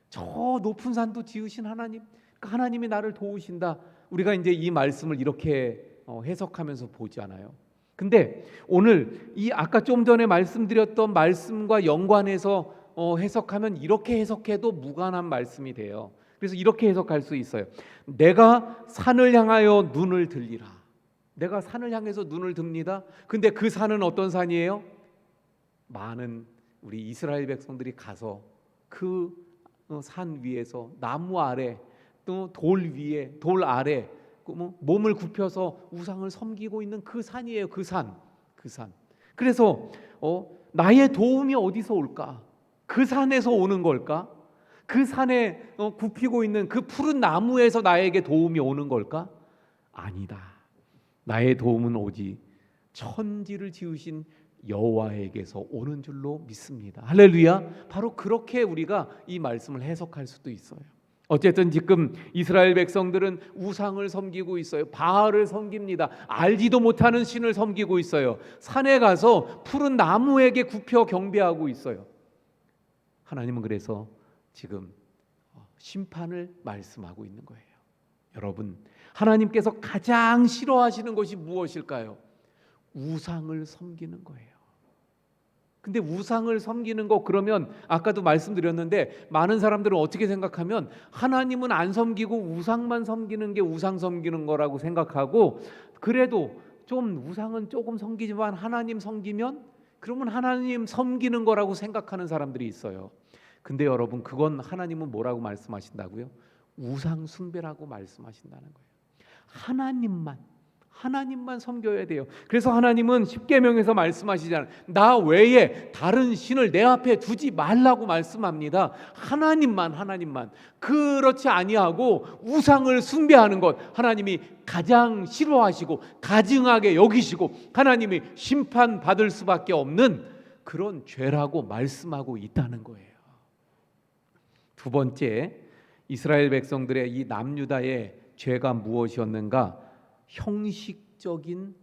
저 높은 산도 지으신 하나님, 그 하나님이 나를 도우신다. 우리가 이제 이 말씀을 이렇게 해석하면서 보잖아요. 근데 오늘 이 아까 좀 전에 말씀드렸던 말씀과 연관해서 해석하면 이렇게 해석해도 무관한 말씀이 돼요. 그래서 이렇게 해석할 수 있어요. 내가 산을 향하여 눈을 들리라. 내가 산을 향해서 눈을 듭니다. 근데 그 산은 어떤 산이에요? 많은 우리 이스라엘 백성들이 가서 그 산 위에서 나무 아래 또 돌 위에 돌 아래 몸을 굽혀서 우상을 섬기고 있는 그 산이에요. 그 산. 그래서 나의 도움이 어디서 올까? 그 산에서 오는 걸까? 그 산에 굽히고 있는 그 푸른 나무에서 나에게 도움이 오는 걸까? 아니다. 나의 도움은 오직 천지를 지으신 여호와에게서 오는 줄로 믿습니다. 할렐루야. 바로 그렇게 우리가 이 말씀을 해석할 수도 있어요. 어쨌든 지금 이스라엘 백성들은 우상을 섬기고 있어요. 바알을 섬깁니다. 알지도 못하는 신을 섬기고 있어요. 산에 가서 푸른 나무에게 굽혀 경배하고 있어요. 하나님은 그래서 지금 심판을 말씀하고 있는 거예요. 여러분, 하나님께서 가장 싫어하시는 것이 무엇일까요? 우상을 섬기는 거예요. 근데 우상을 섬기는 거, 그러면 아까도 말씀드렸는데 많은 사람들은 어떻게 생각하면 하나님은 안 섬기고 우상만 섬기는 게 우상 섬기는 거라고 생각하고, 그래도 좀 우상은 조금 섬기지만 하나님 섬기면 그러면 하나님 섬기는 거라고 생각하는 사람들이 있어요. 근데 여러분, 그건 하나님은 뭐라고 말씀하신다고요? 우상 숭배라고 말씀하신다는 거예요. 하나님만 섬겨야 돼요. 그래서 하나님은 십계명에서 말씀하시잖아요. 나 외에 다른 신을 내 앞에 두지 말라고 말씀합니다. 하나님만. 그렇지 아니하고 우상을 숭배하는 것 하나님이 가장 싫어하시고 가증하게 여기시고 하나님이 심판받을 수밖에 없는 그런 죄라고 말씀하고 있다는 거예요. 두 번째, 이스라엘 백성들의 이 남유다의 죄가 무엇이었는가? 형식적인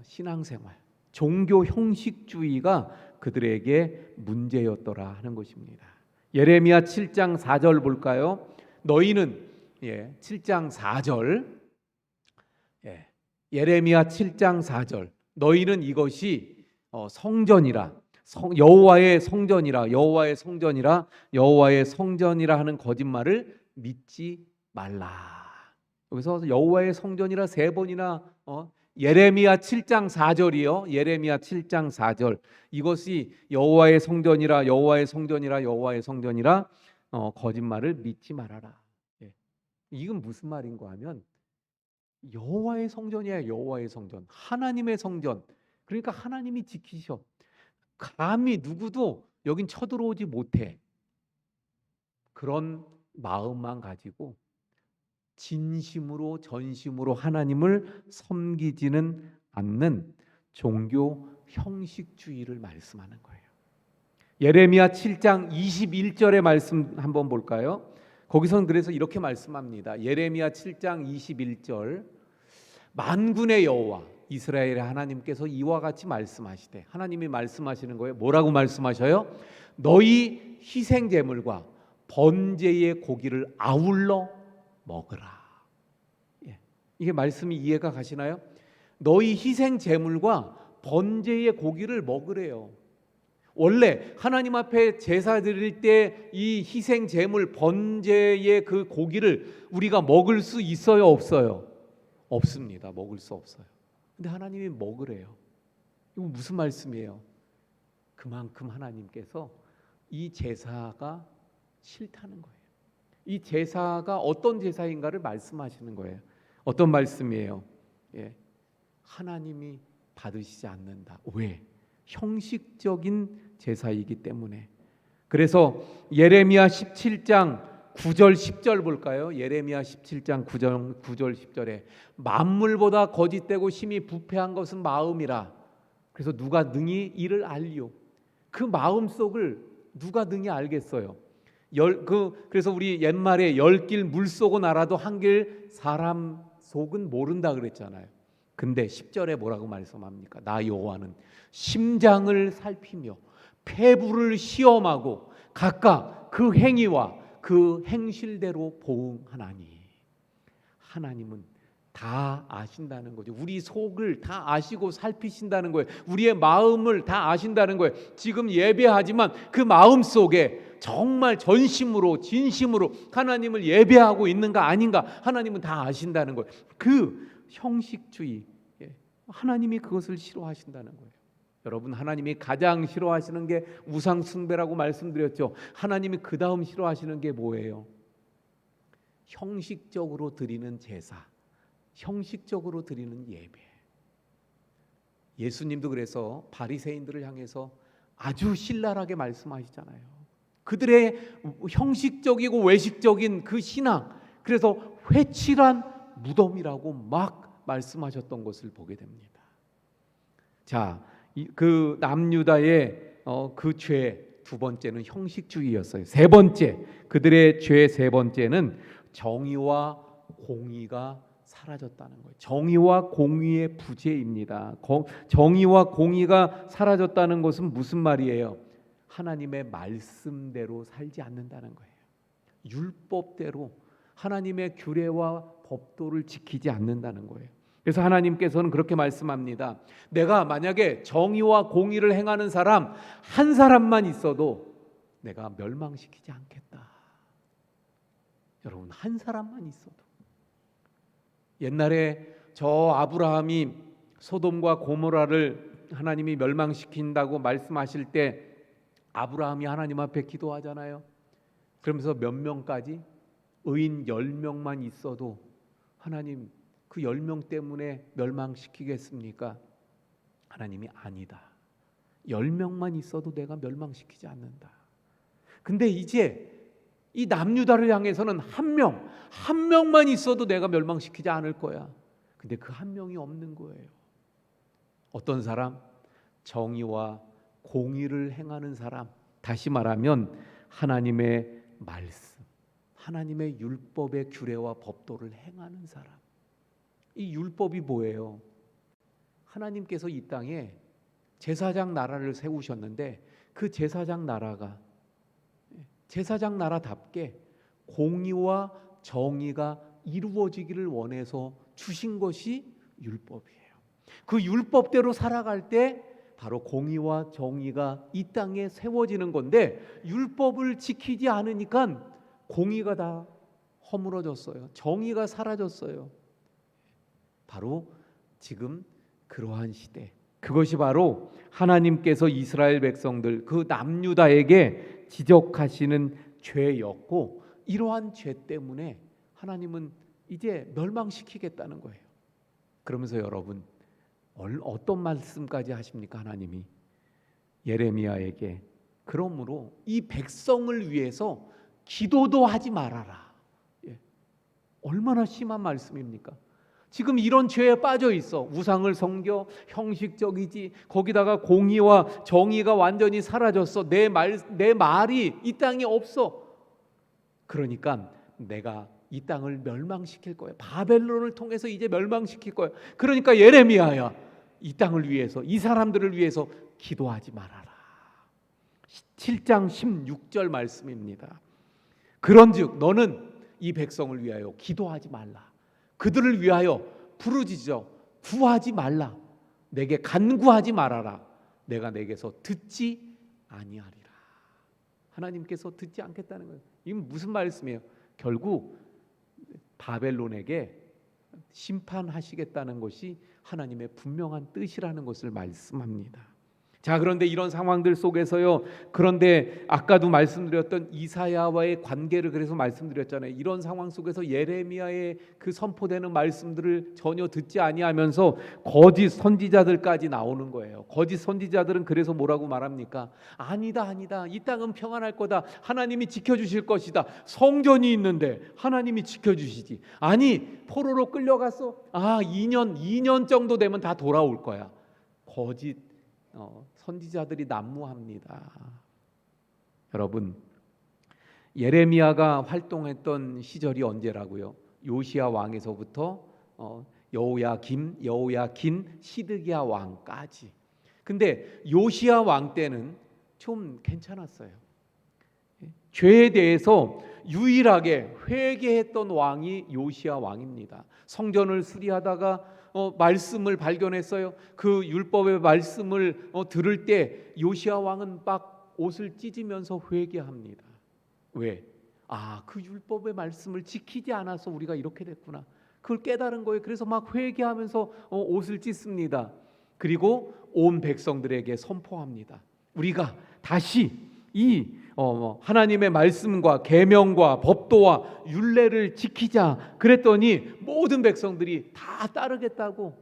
신앙생활, 종교 형식주의가 그들에게 문제였더라 하는 것입니다. 예레미야 7장 4절 볼까요? 너희는 7장 4절 예레미야 7장 4절 너희는 이것이 성전이라 여호와의 성전이라 하는 거짓말을 믿지 말라. 여기서 여호와의 성전이라 세 번이나 예레미야 7장 4절이요. 예레미야 7장 4절. 이것이 여호와의 성전이라 거짓말을 믿지 말아라. 이건 무슨 말인가 하면 여호와의 성전이야. 여호와의 성전. 하나님의 성전. 그러니까 하나님이 지키셔. 감히 누구도 여긴 쳐들어오지 못해. 그런 마음만 가지고 진심으로 전심으로 하나님을 섬기지는 않는 종교 형식주의를 말씀하는 거예요. 예레미야 7장 21절의 말씀 한번 볼까요? 거기선 그래서 이렇게 말씀합니다. 예레미야 7장 21절 만군의 여호와 이스라엘의 하나님께서 이와 같이 말씀하시되, 하나님이 말씀하시는 거예요. 뭐라고 말씀하셔요? 너희 희생 제물과 번제의 고기를 아울러 먹으라. 이게 말씀이 이해가 가시나요? 너희 희생 제물과 번제의 고기를 먹으래요. 원래 하나님 앞에 제사 드릴 때 이 희생 제물 번제의 그 고기를 우리가 먹을 수 있어요, 없어요? 없습니다. 먹을 수 없어요. 근데 하나님이 먹으래요. 이거 무슨 말씀이에요? 그만큼 하나님께서 이 제사가 싫다는 거예요. 이 제사가 어떤 제사인가를 말씀하시는 거예요. 어떤 말씀이에요? 하나님이 받으시지 않는다. 왜? 형식적인 제사이기 때문에. 그래서 예레미야 17장 9절 10절 볼까요? 예레미야 17장 9절 10절에 만물보다 거짓되고 심히 부패한 것은 마음이라. 그래서 누가 능히 이를 알리요. 그 마음속을 누가 능히 알겠어요? 그래서 우리 옛말에 10길 물속은 알아도 한 길 사람 속은 모른다 그랬잖아요. 근데 10절에 뭐라고 말씀합니까? 나 여호와는 심장을 살피며 폐부를 시험하고 각각 그 행위와 그 행실대로 보응하나니. 하나님은 다 아신다는 거죠. 우리 속을 다 아시고 살피신다는 거예요. 우리의 마음을 다 아신다는 거예요. 지금 예배하지만 그 마음 속에 정말 전심으로 진심으로 하나님을 예배하고 있는가 아닌가 하나님은 다 아신다는 거예요. 그 형식주의, 하나님이 그것을 싫어하신다는 거예요. 여러분, 하나님이 가장 싫어하시는 게 우상 숭배라고 말씀드렸죠. 하나님이 그 다음 싫어하시는 게 뭐예요? 형식적으로 드리는 제사, 형식적으로 드리는 예배. 예수님도 그래서 바리새인들을 향해서 아주 신랄하게 말씀하시잖아요. 그들의 형식적이고 외식적인 그 신앙, 그래서 회칠한 무덤이라고 막 말씀하셨던 것을 보게 됩니다. 자, 그 남유다의 그 죄 두 번째는 형식주의였어요. 세 번째, 그들의 죄 세 번째는 정의와 공의가 사라졌다는 거예요. 정의와 공의의 부재입니다. 정의와 공의가 사라졌다는 것은 무슨 말이에요? 하나님의 말씀대로 살지 않는다는 거예요. 율법대로 하나님의 규례와 법도를 지키지 않는다는 거예요. 그래서 하나님께서는 그렇게 말씀합니다. 내가 만약에 정의와 공의를 행하는 사람 한 사람만 있어도 내가 멸망시키지 않겠다. 여러분, 한 사람만 있어도. 옛날에 저 아브라함이 소돔과 고모라를 하나님이 멸망시킨다고 말씀하실 때 아브라함이 하나님 앞에 기도하잖아요. 그러면서 몇 명까지? 의인 10명만 있어도 하나님 그 10명 때문에 멸망시키겠습니까? 하나님이 아니다. 10명만 있어도 내가 멸망시키지 않는다. 근데 이제 이 남유다를 향해서는 한 명만 있어도 내가 멸망시키지 않을 거야. 근데 그 한 명이 없는 거예요. 어떤 사람? 정의와 공의를 행하는 사람. 다시 말하면 하나님의 말씀, 하나님의 율법의 규례와 법도를 행하는 사람. 이 율법이 뭐예요? 하나님께서 이 땅에 제사장 나라를 세우셨는데 그 제사장 나라가 제사장 나라답게 공의와 정의가 이루어지기를 원해서 주신 것이 율법이에요. 그 율법대로 살아갈 때 바로 공의와 정의가 이 땅에 세워지는 건데, 율법을 지키지 않으니까 공의가 다 허물어졌어요. 정의가 사라졌어요. 바로 지금 그러한 시대, 그것이 바로 하나님께서 이스라엘 백성들 그 남유다에게 지적하시는 죄였고, 이러한 죄 때문에 하나님은 이제 멸망시키겠다는 거예요. 그러면서 여러분, 어떤 말씀까지 하십니까? 하나님이 예레미야에게 그러므로 이 백성을 위해서 기도도 하지 말아라. 얼마나 심한 말씀입니까? 지금 이런 죄에 빠져 있어. 우상을 섬겨, 형식적이지. 거기다가 공의와 정의가 완전히 사라졌어. 내 말이 이 땅에 없어. 그러니까 내가 이 땅을 멸망시킬 거야. 바벨론을 통해서 이제 멸망시킬 거야. 그러니까 예레미야야, 이 땅을 위해서, 이 사람들을 위해서 기도하지 말아라. 7장 16절 말씀입니다. 그런즉 너는 이 백성을 위하여 기도하지 말라. 그들을 위하여 부르짖어 구하지 말라. 내게 간구하지 말아라. 내가 내게서 듣지 아니하리라. 하나님께서 듣지 않겠다는 거예요. 이건 무슨 말씀이에요? 결국 바벨론에게 심판하시겠다는 것이 하나님의 분명한 뜻이라는 것을 말씀합니다. 자, 그런데 이런 상황들 속에서요, 그런데 아까도 말씀드렸던 이사야와의 관계를 그래서 말씀드렸잖아요. 이런 상황 속에서 예레미야의 그 선포되는 말씀들을 전혀 듣지 아니하면서 거짓 선지자들까지 나오는 거예요. 거짓 선지자들은 그래서 뭐라고 말합니까? 아니다, 아니다. 이 땅은 평안할 거다. 하나님이 지켜주실 것이다. 성전이 있는데 하나님이 지켜주시지. 아니, 포로로 끌려갔어. 2년 정도 되면 다 돌아올 거야. 거짓 선지자들이 난무합니다. 여러분, 예레미야가 활동했던 시절이 언제라고요? 요시야 왕에서부터 여호야긴, 시드기야 왕까지. 근데 요시야 왕 때는 좀 괜찮았어요. 죄에 대해서 유일하게 회개했던 왕이 요시야 왕입니다. 성전을 수리하다가 말씀을 발견했어요. 그 율법의 말씀을 들을 때 요시야 왕은 막 옷을 찢으면서 회개합니다. 왜? 그 율법의 말씀을 지키지 않아서 우리가 이렇게 됐구나. 그걸 깨달은 거예요. 그래서 막 회개하면서 옷을 찢습니다. 그리고 온 백성들에게 선포합니다. 우리가 다시 이 하나님의 말씀과 계명과 법도와 율례를 지키자. 그랬더니 모든 백성들이 다 따르겠다고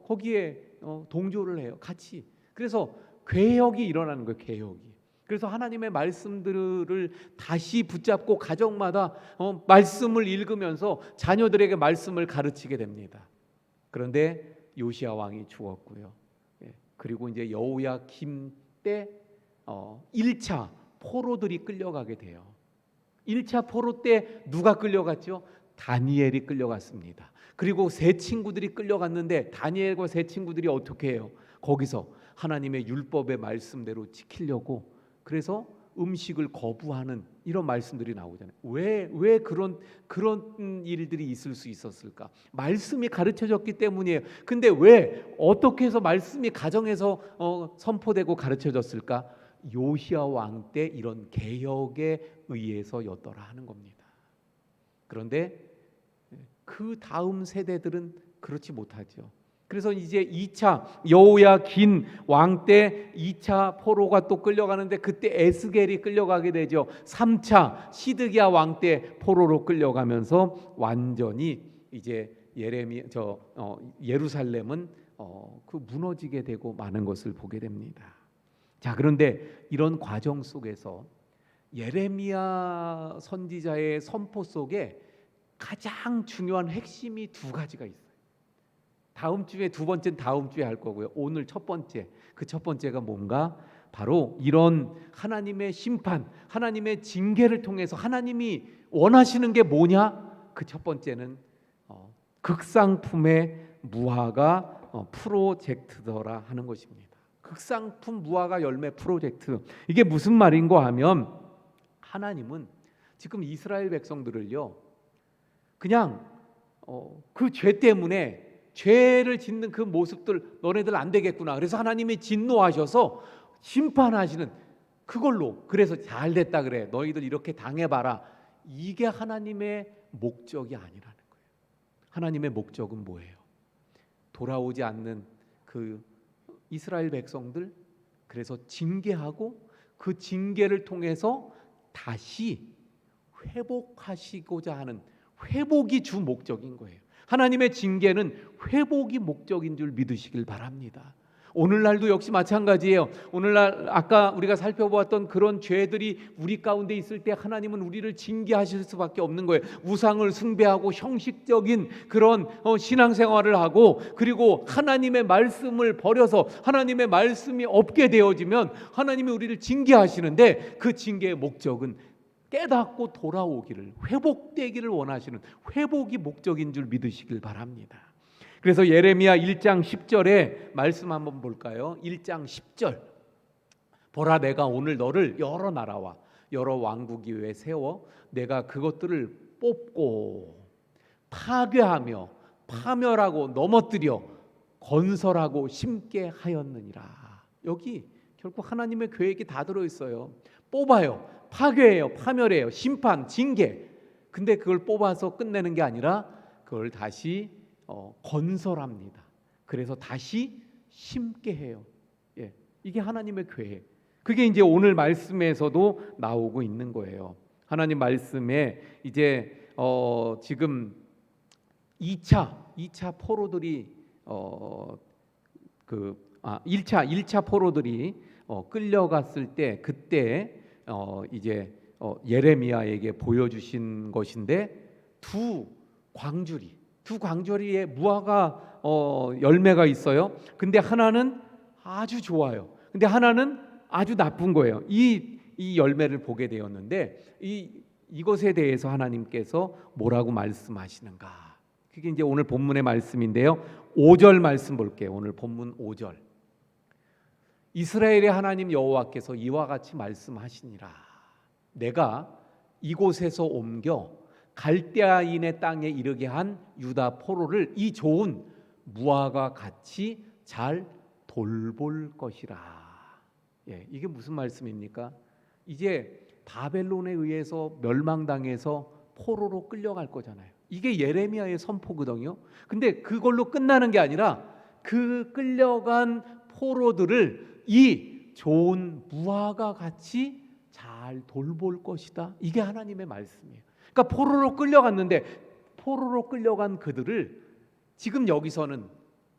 거기에 동조를 해요. 같이. 그래서 괴역이 일어나는 거예요. 괴역이. 그래서 하나님의 말씀들을 다시 붙잡고 가정마다 말씀을 읽으면서 자녀들에게 말씀을 가르치게 됩니다. 그런데 요시야 왕이 죽었고요. 그리고 이제 여호야김 때 1차 포로들이 끌려가게 돼요. 1차 포로 때 누가 끌려갔죠? 다니엘이 끌려갔습니다. 그리고 세 친구들이 끌려갔는데 다니엘과 세 친구들이 어떻게 해요? 거기서 하나님의 율법의 말씀대로 지키려고 그래서 음식을 거부하는 이런 말씀들이 나오잖아요. 왜 그런 일들이 있을 수 있었을까? 말씀이 가르쳐졌기 때문이에요. 근데 왜 어떻게 해서 말씀이 가정에서 선포되고 가르쳐졌을까? 요시야 왕 때 이런 개혁에 의해서였더라 하는 겁니다. 그런데 그 다음 세대들은 그렇지 못하죠. 그래서 이제 2차 여호야긴 왕 때 2차 포로가 또 끌려가는데 그때 에스겔이 끌려가게 되죠. 3차 시드기야 왕 때 포로로 끌려가면서 완전히 이제 예루살렘은 그 무너지게 되고 많은 것을 보게 됩니다. 자, 그런데 이런 과정 속에서 예레미야 선지자의 선포 속에 가장 중요한 핵심이 두 가지가 있어요. 다음 주에 두 번째는 다음 주에 할 거고요. 오늘 첫 번째, 그 첫 번째가 뭔가? 바로 이런 하나님의 심판, 하나님의 징계를 통해서 하나님이 원하시는 게 뭐냐? 그 첫 번째는 극상품의 무화과 프로젝트더라 하는 것입니다. 극상품 무화과 열매 프로젝트. 이게 무슨 말인가 하면 하나님은 지금 이스라엘 백성들을요 그냥 그 죄 때문에 죄를 짓는 그 모습들 너네들 안 되겠구나. 그래서 하나님이 진노하셔서 심판하시는 그걸로 그래서 잘 됐다 그래. 너희들 이렇게 당해봐라. 이게 하나님의 목적이 아니라는 거예요. 하나님의 목적은 뭐예요? 돌아오지 않는 그 이스라엘 백성들 그래서 징계하고 그 징계를 통해서 다시 회복하시고자 하는 회복이 주 목적인 거예요. 하나님의 징계는 회복이 목적인 줄 믿으시길 바랍니다. 오늘날도 역시 마찬가지예요. 오늘날 아까 우리가 살펴보았던 그런 죄들이 우리 가운데 있을 때 하나님은 우리를 징계하실 수밖에 없는 거예요. 우상을 숭배하고 형식적인 그런 신앙생활을 하고, 그리고 하나님의 말씀을 버려서 하나님의 말씀이 없게 되어지면 하나님이 우리를 징계하시는데, 그 징계의 목적은 깨닫고 돌아오기를, 회복되기를 원하시는 회복이 목적인 줄 믿으시길 바랍니다. 그래서 예레미야 1장 10절에 말씀 한번 볼까요? 1장 10절. 보라, 내가 오늘 너를 여러 나라와 여러 왕국 위에 세워 내가 그것들을 뽑고 파괴하며 파멸하고 넘어뜨려 건설하고 심게 하였느니라. 여기 결국 하나님의 계획이 다 들어있어요. 뽑아요, 파괴해요, 파멸해요, 심판, 징계. 근데 그걸 뽑아서 끝내는 게 아니라 그걸 다시 건설합니다. 그래서 다시 심게 해요. 예, 이게 하나님의 계획. 그게 이제 오늘 말씀에서도 나오고 있는 거예요. 하나님 말씀에 이제 지금 2차 포로들이 1차 포로들이 끌려갔을 때, 그때 이제 예레미야에게 보여주신 것인데, 두 광주리에 무화과 열매가 있어요. 근데 하나는 아주 좋아요. 근데 하나는 아주 나쁜 거예요. 이 열매를 보게 되었는데, 이것에 대해서 하나님께서 뭐라고 말씀하시는가? 그게 이제 오늘 본문의 말씀인데요. 5절 말씀 볼게요. 오늘 본문 5절. 이스라엘의 하나님 여호와께서 이와 같이 말씀하시니라. 내가 이곳에서 옮겨 갈대아인의 땅에 이르게 한 유다 포로를 이 좋은 무화과 같이 잘 돌볼 것이라. 예, 이게 무슨 말씀입니까? 이제 바벨론에 의해서 멸망당해서 포로로 끌려갈 거잖아요. 이게 예레미야의 선포거든요. 근데 그걸로 끝나는 게 아니라 그 끌려간 포로들을 이 좋은 무화과 같이 잘 돌볼 것이다. 이게 하나님의 말씀이에요. 그러니까 포로로 끌려갔는데, 포로로 끌려간 그들을 지금 여기서는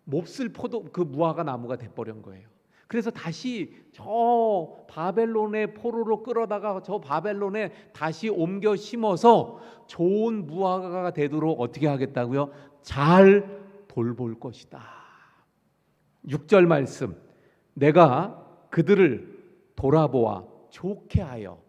몹쓸 그 무화과 나무가 돼버린 거예요. 그래서 다시 저 바벨론의 포로로 끌어다가 저 바벨론에 다시 옮겨 심어서 좋은 무화과가 되도록 어떻게 하겠다고요? 잘 돌볼 것이다. 6절 말씀. 내가 그들을 돌아보아 좋게 하여,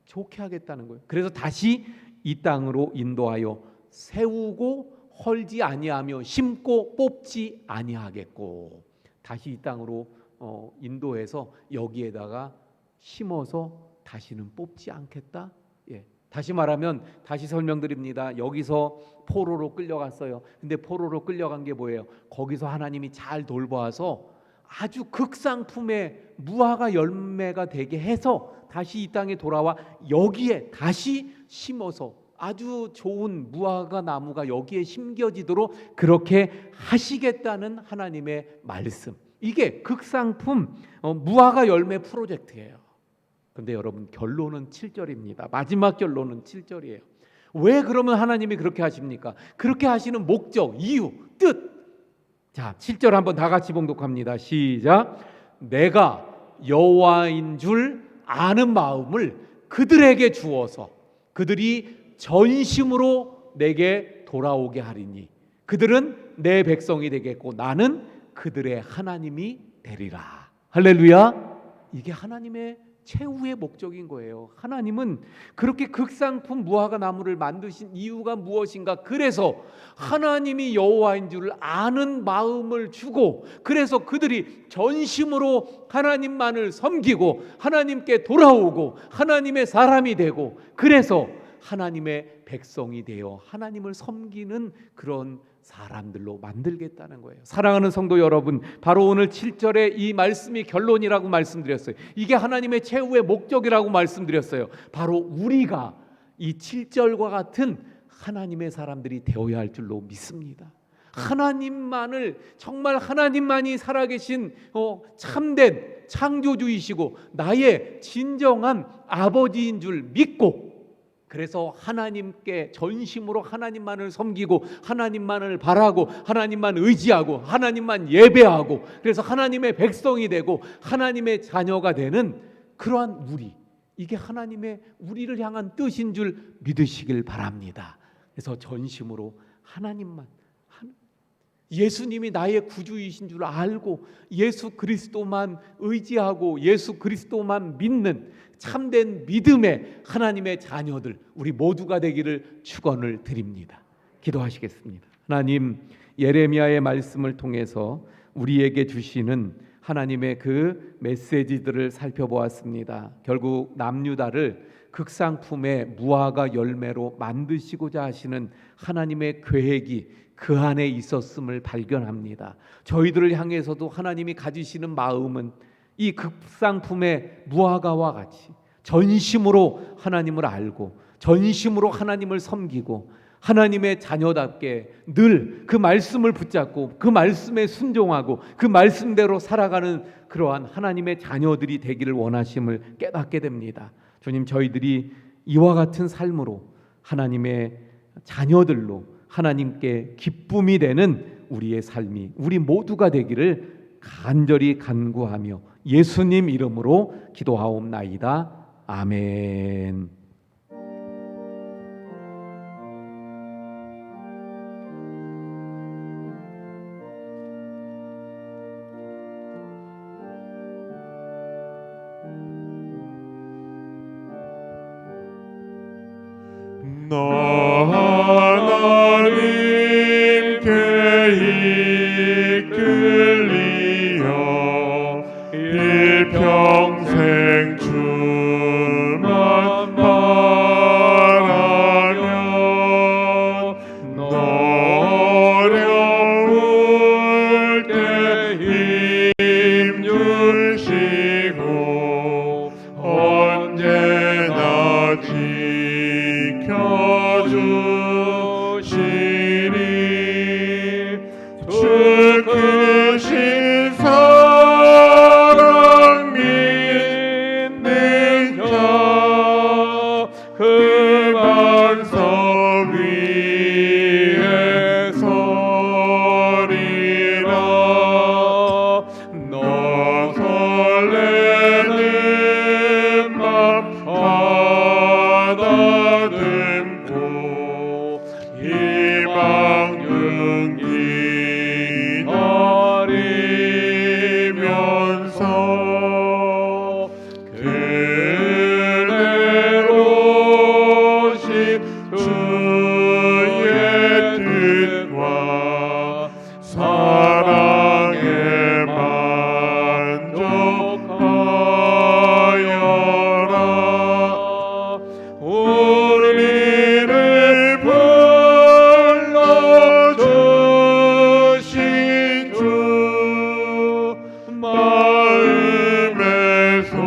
좋게 하겠다는 거예요. 그래서 다시 이 땅으로 인도하여 세우고 헐지 아니하며 심고 뽑지 아니하겠고, 다시 이 땅으로 인도해서 여기에다가 심어서 다시는 뽑지 않겠다. 예. 다시 말하면, 다시 설명드립니다. 여기서 포로로 끌려갔어요. 근데 포로로 끌려간 게 뭐예요? 거기서 하나님이 잘 돌보아서 아주 극상품의 무화과 열매가 되게 해서 다시 이 땅에 돌아와 여기에 다시 심어서 아주 좋은 무화과 나무가 여기에 심겨지도록 그렇게 하시겠다는 하나님의 말씀. 이게 극상품 무화과 열매 프로젝트예요. 근데 여러분, 결론은 7절입니다. 마지막 결론은 7절이에요. 왜 그러면 하나님이 그렇게 하십니까? 그렇게 하시는 목적, 이유, 뜻. 자, 7절 한번 다 같이 봉독합니다. 시작. 내가 여호와인 줄 아는 마음을 그들에게 주어서 그들이 전심으로 내게 돌아오게 하리니 그들은 내 백성이 되겠고 나는 그들의 하나님이 되리라. 할렐루야. 이게 하나님의 최후의 목적인 거예요. 하나님은 그렇게 극상품 무화과 나무를 만드신 이유가 무엇인가? 그래서 하나님이 여호와인 줄 아는 마음을 주고, 그래서 그들이 전심으로 하나님만을 섬기고 하나님께 돌아오고 하나님의 사람이 되고, 그래서 하나님의 백성이 되어 하나님을 섬기는 그런 사람들로 만들겠다는 거예요. 사랑하는 성도 여러분, 바로 오늘 7절의 이 말씀이 결론이라고 말씀드렸어요. 이게 하나님의 최후의 목적이라고 말씀드렸어요. 바로 우리가 이 7절과 같은 하나님의 사람들이 되어야 할 줄로 믿습니다. 하나님만을, 정말 하나님만이 살아계신 참된 창조주이시고 나의 진정한 아버지인 줄 믿고, 그래서 하나님께 전심으로 하나님만을 섬기고 하나님만을 바라고 하나님만 의지하고 하나님만 예배하고 그래서 하나님의 백성이 되고 하나님의 자녀가 되는 그러한 우리, 이게 하나님의 우리를 향한 뜻인 줄 믿으시길 바랍니다. 그래서 전심으로 하나님만, 예수님이 나의 구주이신 줄 알고 예수 그리스도만 의지하고 예수 그리스도만 믿는 참된 믿음의 하나님의 자녀들 우리 모두가 되기를 축원을 드립니다. 기도하시겠습니다. 하나님, 예레미야의 말씀을 통해서 우리에게 주시는 하나님의 그 메시지들을 살펴보았습니다. 결국 남유다를 극상품의 무화과 열매로 만드시고자 하시는 하나님의 계획이 그 안에 있었음을 발견합니다. 저희들을 향해서도 하나님이 가지시는 마음은 이 극상품의 무화과와 같이 전심으로 하나님을 알고 전심으로 하나님을 섬기고 하나님의 자녀답게 늘 그 말씀을 붙잡고 그 말씀에 순종하고 그 말씀대로 살아가는 그러한 하나님의 자녀들이 되기를 원하심을 깨닫게 됩니다. 주님, 저희들이 이와 같은 삶으로 하나님의 자녀들로 하나님께 기쁨이 되는 우리의 삶이 우리 모두가 되기를 간절히 간구하며 예수님 이름으로 기도하옵나이다. 아멘. 나 하나님께 이끌리어 일평생 주만 바라며 어려울 때 힘 주시고 언제나 지켜주시니 주 크신 사랑 믿는 자 그 반석 위에 서리라. 너 설레는 맘 가다듬고 희망 능기 나리면서 그대로신 주의 뜻과 사랑에 만족하여라. 우리를 불러주신 주 마음에서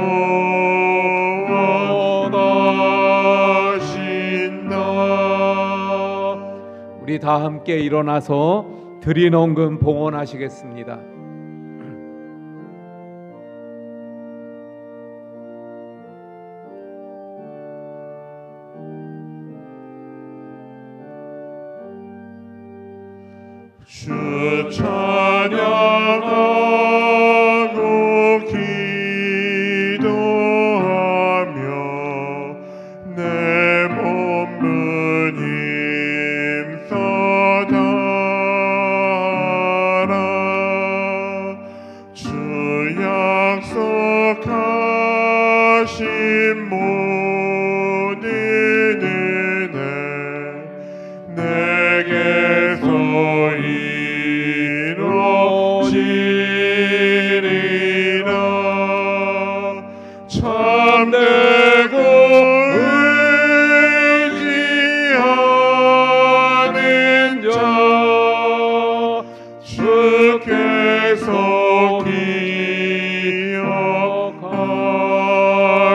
원하신다. 우리 다 함께 일어나서 드리농금 봉헌하시겠습니다. 주 찬양하고 기도하며 내 몸은 힘써 다하라. 주 약속하신 모든 은혜 내게서 이루어지리라. 참되고 의지하는 자 주께서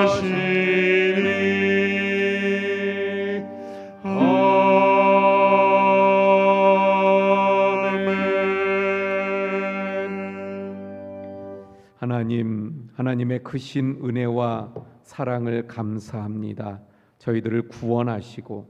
기억하시리. 하나님, 하나님의 크신 은혜와 사랑을 감사합니다. 저희들을 구원하시고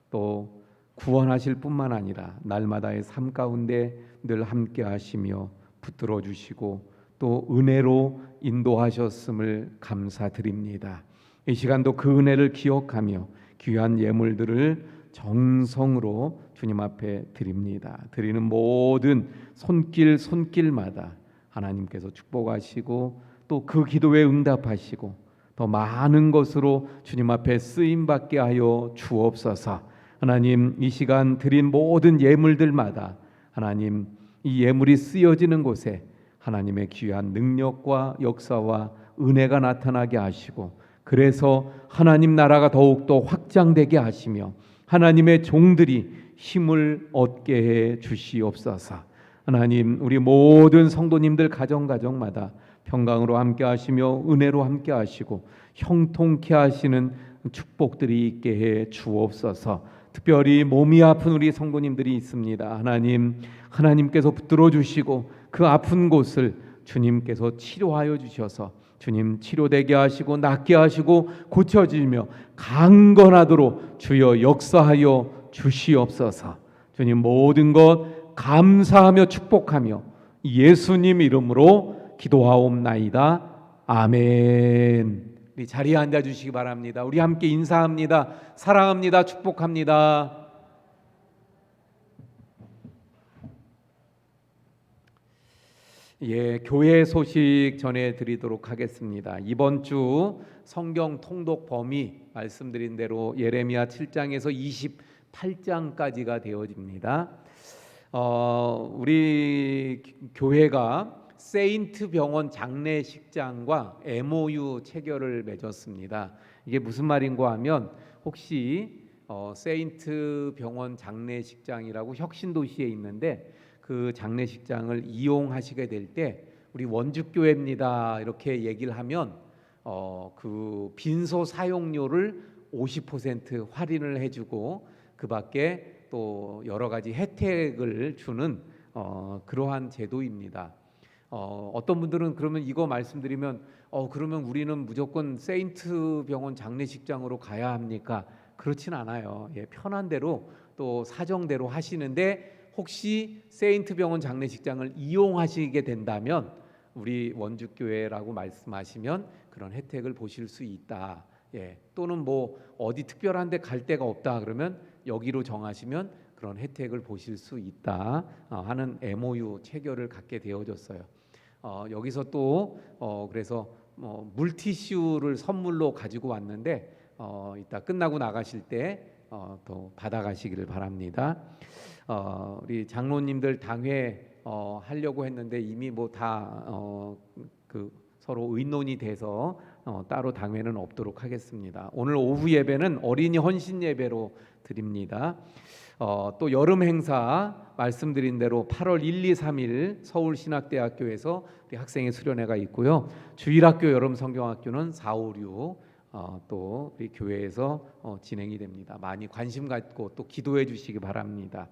또 구원하실 뿐만 아니라 날마다의 삶 가운데 늘 함께 하시며 붙들어 주시고 또 은혜로 인도하셨음을 감사드립니다. 이 시간도 그 은혜를 기억하며 귀한 예물들을 정성으로 주님 앞에 드립니다. 드리는 모든 손길마다 하나님께서 축복하시고 또 그 기도에 응답하시고 더 많은 것으로 주님 앞에 쓰임받게 하여 주옵소서. 하나님, 이 시간 드린 모든 예물들마다 하나님, 이 예물이 쓰여지는 곳에 하나님의 귀한 능력과 역사와 은혜가 나타나게 하시고, 그래서 하나님 나라가 더욱더 확장되게 하시며 하나님의 종들이 힘을 얻게 해 주시옵소서. 하나님, 우리 모든 성도님들 가정마다 평강으로 함께 하시며 은혜로 함께 하시고 형통케 하시는 축복들이 있게 해 주옵소서. 특별히 몸이 아픈 우리 성도님들이 있습니다. 하나님께서 붙들어 주시고 그 아픈 곳을 주님께서 치료하여 주셔서 주님 치료되게 하시고 낫게 하시고 고쳐지며 강건하도록 주여 역사하여 주시옵소서. 주님, 모든 것 감사하며 축복하며 예수님 이름으로 기도하옵나이다. 아멘. 우리 자리에 앉아 주시기 바랍니다. 우리 함께 인사합니다. 사랑합니다. 축복합니다. 교회 소식 전해드리도록 하겠습니다. 이번 주 성경 통독 범위 말씀드린 대로 예레미야 7장에서 28장까지가 되어집니다. 우리 교회가 세인트 병원 장례식장과 MOU 체결을 맺었습니다. 이게 무슨 말인가 하면, 혹시 세인트 병원 장례식장이라고 혁신도시에 있는데 그 장례식장을 이용하시게 될 때 우리 원주교회입니다 이렇게 얘기를 하면 그 빈소 사용료를 50% 할인을 해주고 그 밖에 또 여러 가지 혜택을 주는 그러한 제도입니다. 어떤 분들은 그러면 이거 말씀드리면 그러면 우리는 무조건 세인트 병원 장례식장으로 가야 합니까? 그렇진 않아요. 편한 대로 또 사정대로 하시는데, 혹시 세인트 병원 장례식장을 이용하시게 된다면 우리 원주교회라고 말씀하시면 그런 혜택을 보실 수 있다. 또는 뭐 어디 특별한 데 갈 데가 없다 그러면 여기로 정하시면 그런 혜택을 보실 수 있다 하는 MOU 체결을 갖게 되어졌어요. 여기서 또 그래서 물티슈를 선물로 가지고 왔는데 이따 끝나고 나가실 때 또 받아가시기를 바랍니다. 우리 장로님들 당회 하려고 했는데 이미 뭐 다 그 서로 의논이 돼서 따로 당회는 없도록 하겠습니다. 오늘 오후 예배는 어린이 헌신 예배로 드립니다. 또 여름 행사 말씀드린 대로 8월 1, 2, 3일 서울신학대학교에서 우리 학생의 수련회가 있고요. 주일학교 여름 성경학교는 4, 5, 6 또 우리 교회에서 진행이 됩니다. 많이 관심 갖고 또 기도해 주시기 바랍니다.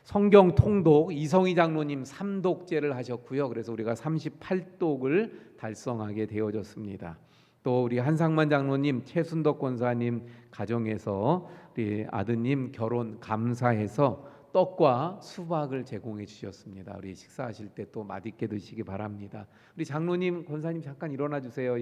성경 통독 이성희 장로님 3독제를 하셨고요. 그래서 우리가 38독을 달성하게 되어졌습니다. 또 우리 한상만 장로님, 최순덕 권사님 가정에서 우리 아드님 결혼 감사해서 떡과 수박을 제공해 주셨습니다. 우리 식사하실 때 또 맛있게 드시기 바랍니다. 우리 장로님, 권사님 잠깐 일어나 주세요.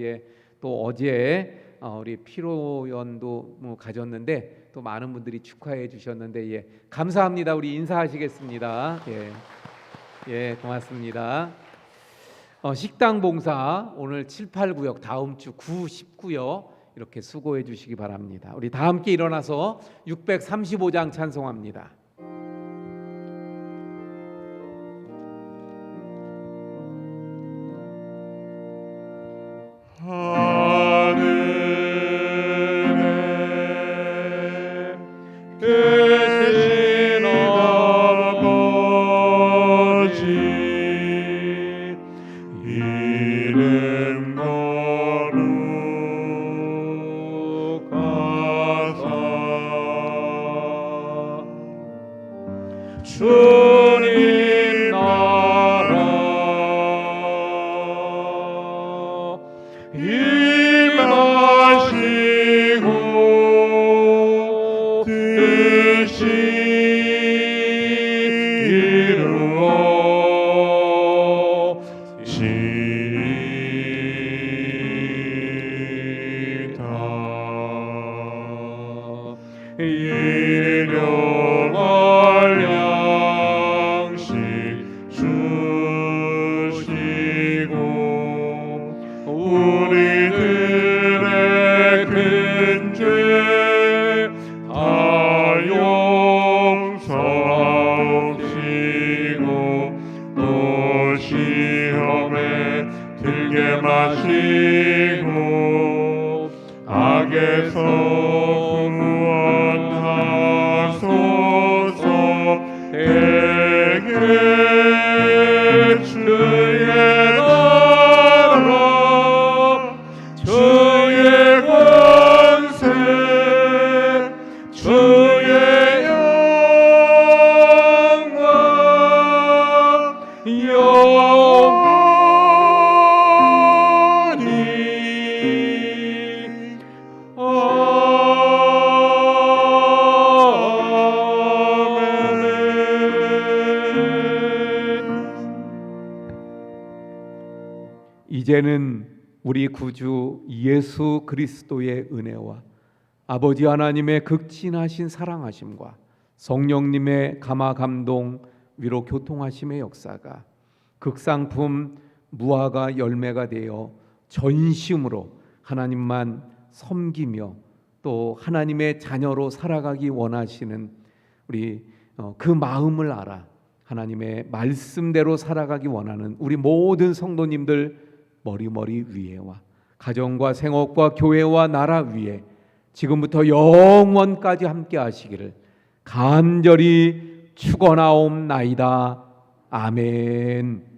또 어제 우리 피로연도 가졌는데 또 많은 분들이 축하해 주셨는데 감사합니다. 우리 인사하시겠습니다. 고맙습니다. 식당 봉사 오늘 7, 8 구역, 다음 주 9, 10구역 이렇게 수고해 주시기 바랍니다. 우리 다 함께 일어나서 635장 찬송합니다. 계신 아버지 이름 거룩하사 주님 나라 임하시고 구원하소서. 대개 주의 나라 주의 권세 주의 영광 영원히 이제는 우리 구주 예수 그리스도의 은혜와 아버지 하나님의 극진하신 사랑하심과 성령님의 감화 감동 위로 교통하심의 역사가 극상품 무화과 열매가 되어 전심으로 하나님만 섬기며 또 하나님의 자녀로 살아가기 원하시는 우리 그 마음을 알아 하나님의 말씀대로 살아가기 원하는 우리 모든 성도님들 머리머리 위에와 가정과 생업과 교회와 나라 위에 지금부터 영원까지 함께 하시기를 간절히 축원하옵나이다. 아멘.